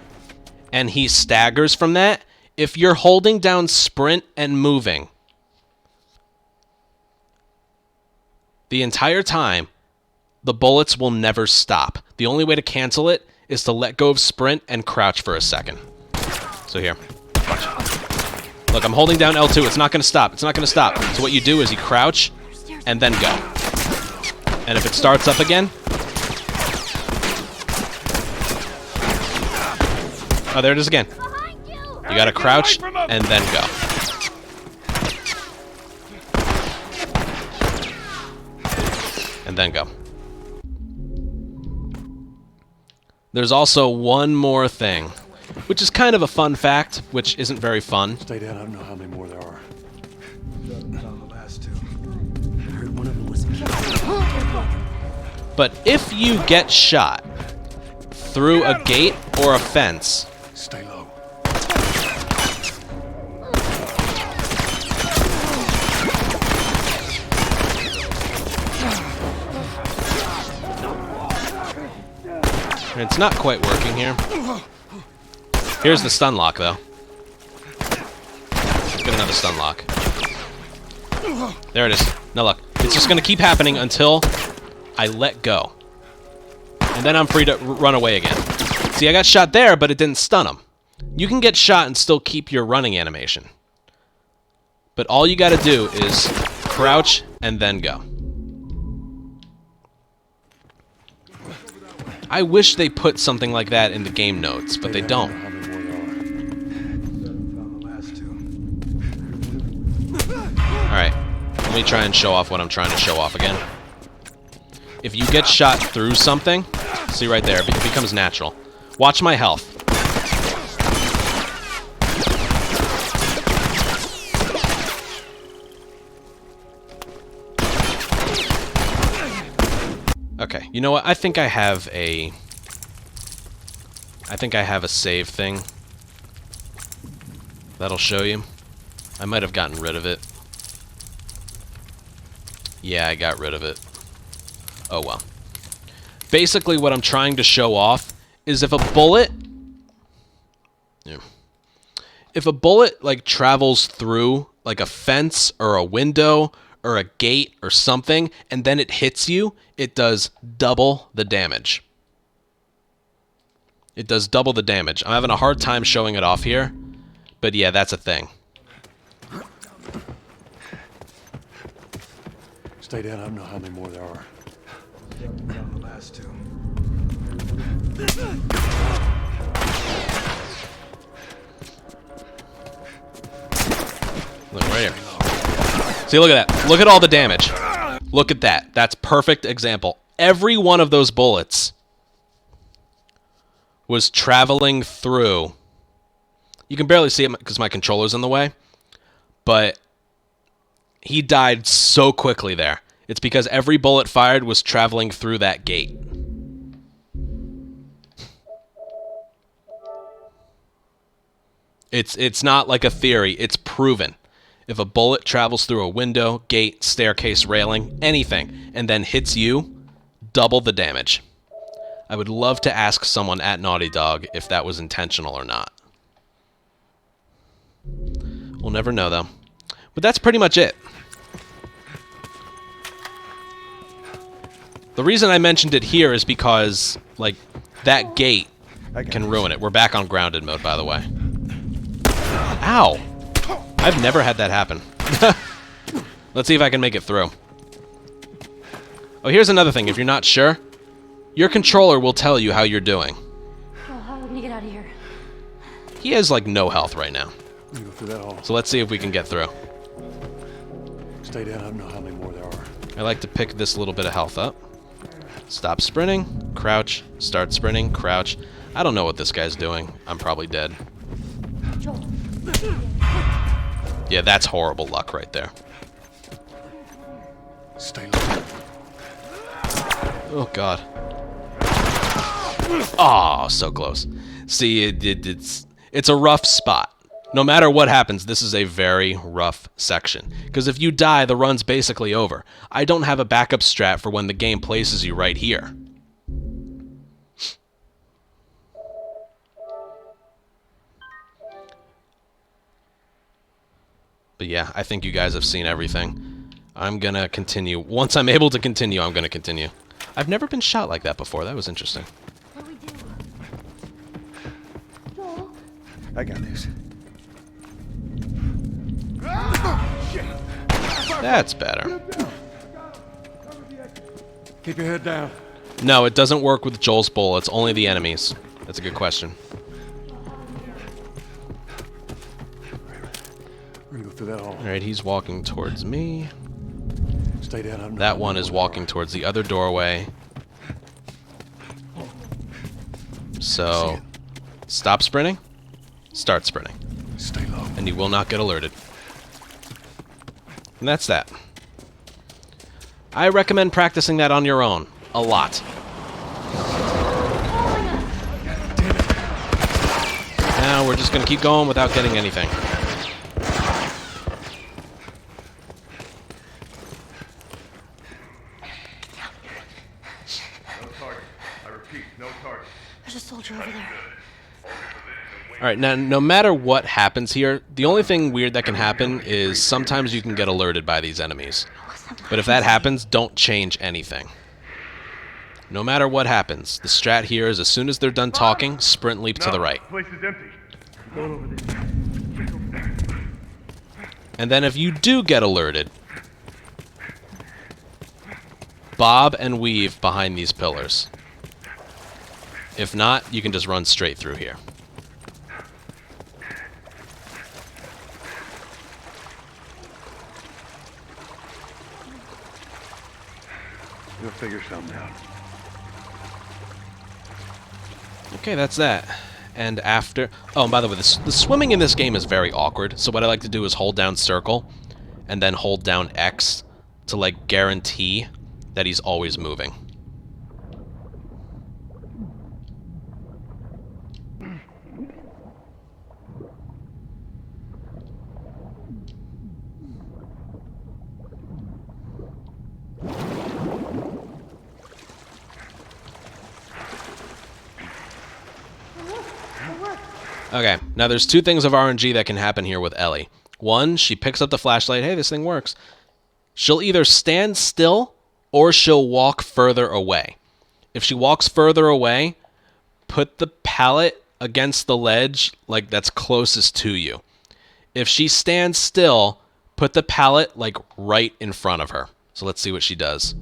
S2: and he staggers from that, if you're holding down sprint and moving the entire time, the bullets will never stop. The only way to cancel it is to let go of sprint and crouch for a second. So here, watch. Look, I'm holding down L2. It's not going to stop. It's not going to stop. So what you do is you crouch and then go. And if it starts up again... Oh, there it is again. You got to crouch and then go. And then go. There's also one more thing, which is kind of a fun fact, which isn't very fun.
S5: Stay down. I don't know how many more there are.
S1: Found the last two.
S5: I heard one of them was.
S2: But if you get shot through a gate or a fence,
S5: Stay low.
S2: it's not quite working here. Here's the stun lock, though. Let's get another stun lock. There it is. Now look, it's just going to keep happening until I let go. And then I'm free to run away again. See, I got shot there, but it didn't stun him. You can get shot and still keep your running animation. But all you got to do is crouch and then go. I wish they put something like that in the game notes, but they don't.
S5: How many more there are?
S1: Found the last two.
S2: Alright, let me try and show off what I'm trying to show off again. If you get shot through something, see right there, it becomes natural. Watch my health. Okay, you know what? I think I have a save thing that'll show you. I might have gotten rid of it. Yeah, I got rid of it. Oh well. Basically, what I'm trying to show off is if a bullet... Yeah. If a bullet, like, travels through, like, a fence or a window or a gate or something, and then it hits you, it does double the damage. It does double the damage. I'm having a hard time showing it off here, but yeah, that's a thing.
S5: Stay down. I don't know how many more there are.
S1: Down the last two.
S2: Look right here. See, look at that. Look at all the damage. Look at that. That's perfect example. Every one of those bullets was traveling through. You can barely see it because my controller's in the way, but he died so quickly there. It's because every bullet fired was traveling through that gate. It's not like a theory. It's proven. If a bullet travels through a window, gate, staircase, railing, anything, and then hits you, double the damage. I would love to ask someone at Naughty Dog if that was intentional or not. We'll never know, though. But that's pretty much it. The reason I mentioned it here is because, like, that gate can ruin it. We're back on grounded mode, by the way. Ow! I've never had that happen. Let's see if I can make it through. Oh, here's another thing. If you're not sure, your controller will tell you how you're doing.
S6: Oh, how are we gonna get out of here?
S2: He has, like, no health right now.
S5: Let me go through that hall.
S2: So let's see if we can get through.
S5: Stay down. I don't know how many more there are.
S2: I like to pick this little bit of health up. Stop sprinting, crouch, start sprinting, crouch. I don't know what this guy's doing. I'm probably dead.
S6: Joel.
S2: Yeah, that's horrible luck right there.
S5: Stay low.
S2: Oh, God. Oh, so close. See, it's a rough spot. No matter what happens, this is a very rough section. Because if you die, the run's basically over. I don't have a backup strat for when the game places you right here. But yeah, I think you guys have seen everything. I'm gonna continue. Once I'm able to continue, I'm gonna continue. I've never been shot like that before. That was interesting.
S6: What do we do? Joel?
S5: I got this.
S2: That's better.
S5: Keep your head down.
S2: No, it doesn't work with Joel's bullets. Only the enemies. That's a good question.
S5: We're gonna go through that hall.
S2: Alright, he's walking towards me.
S5: Stay down. I don't know
S2: That
S5: how
S2: one
S5: many
S2: is
S5: more there
S2: walking towards the other doorway. So, stop sprinting, start sprinting,
S5: are. Stay low.
S2: and you will not get alerted. And that's that. I recommend practicing that on your own. A lot. Now we're just going to keep going without getting anything.
S1: No target. I repeat, no target.
S6: There's a soldier over there.
S2: Alright, now no matter what happens here, the only thing weird that can happen is sometimes you can get alerted by these enemies. But if that happens, don't change anything. No matter what happens, the strat here is as soon as they're done talking, sprint leap to the right.
S1: Place is empty. Going over there.
S2: And then if you do get alerted, bob and weave behind these pillars. If not, you can just run straight through here.
S5: We'll figure something out.
S2: Okay, that's that. And after... Oh, and by the way, the swimming in this game is very awkward. So what I like to do is hold down circle and then hold down X to, like, guarantee that he's always moving. Okay, now there's two things of RNG that can happen here with Ellie. One, she picks up the flashlight. Hey, this thing works. She'll either stand still or she'll walk further away. If she walks further away, put the pallet against the ledge like that's closest to you. If she stands still, put the pallet like right in front of her. So let's see what she does.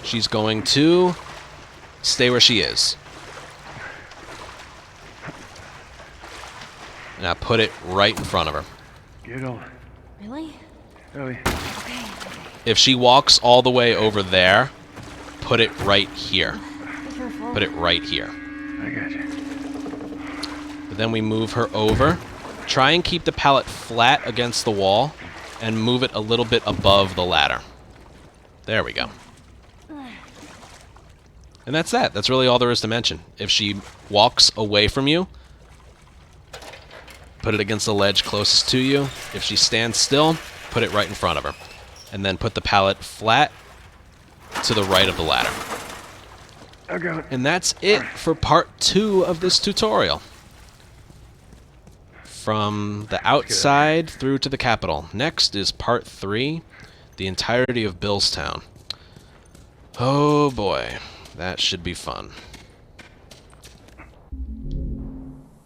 S2: She's going to stay where she is. Now put it right in front of her.
S5: Get on.
S6: Really?
S5: Ellie.
S2: If she walks all the way over there, put it right here.
S6: Be careful.
S2: Put it right here.
S5: I got you.
S2: But then we move her over. Try and keep the pallet flat against the wall and move it a little bit above the ladder. There we go. And that's that. That's really all there is to mention. If she walks away from you, put it against the ledge closest to you. If she stands still, put it right in front of her. And then put the pallet flat to the right of the ladder.
S5: I got it.
S2: And that's it for part 2 of this tutorial. From the outside through to the capital. Next is part 3, the entirety of Billstown. Oh boy, that should be fun.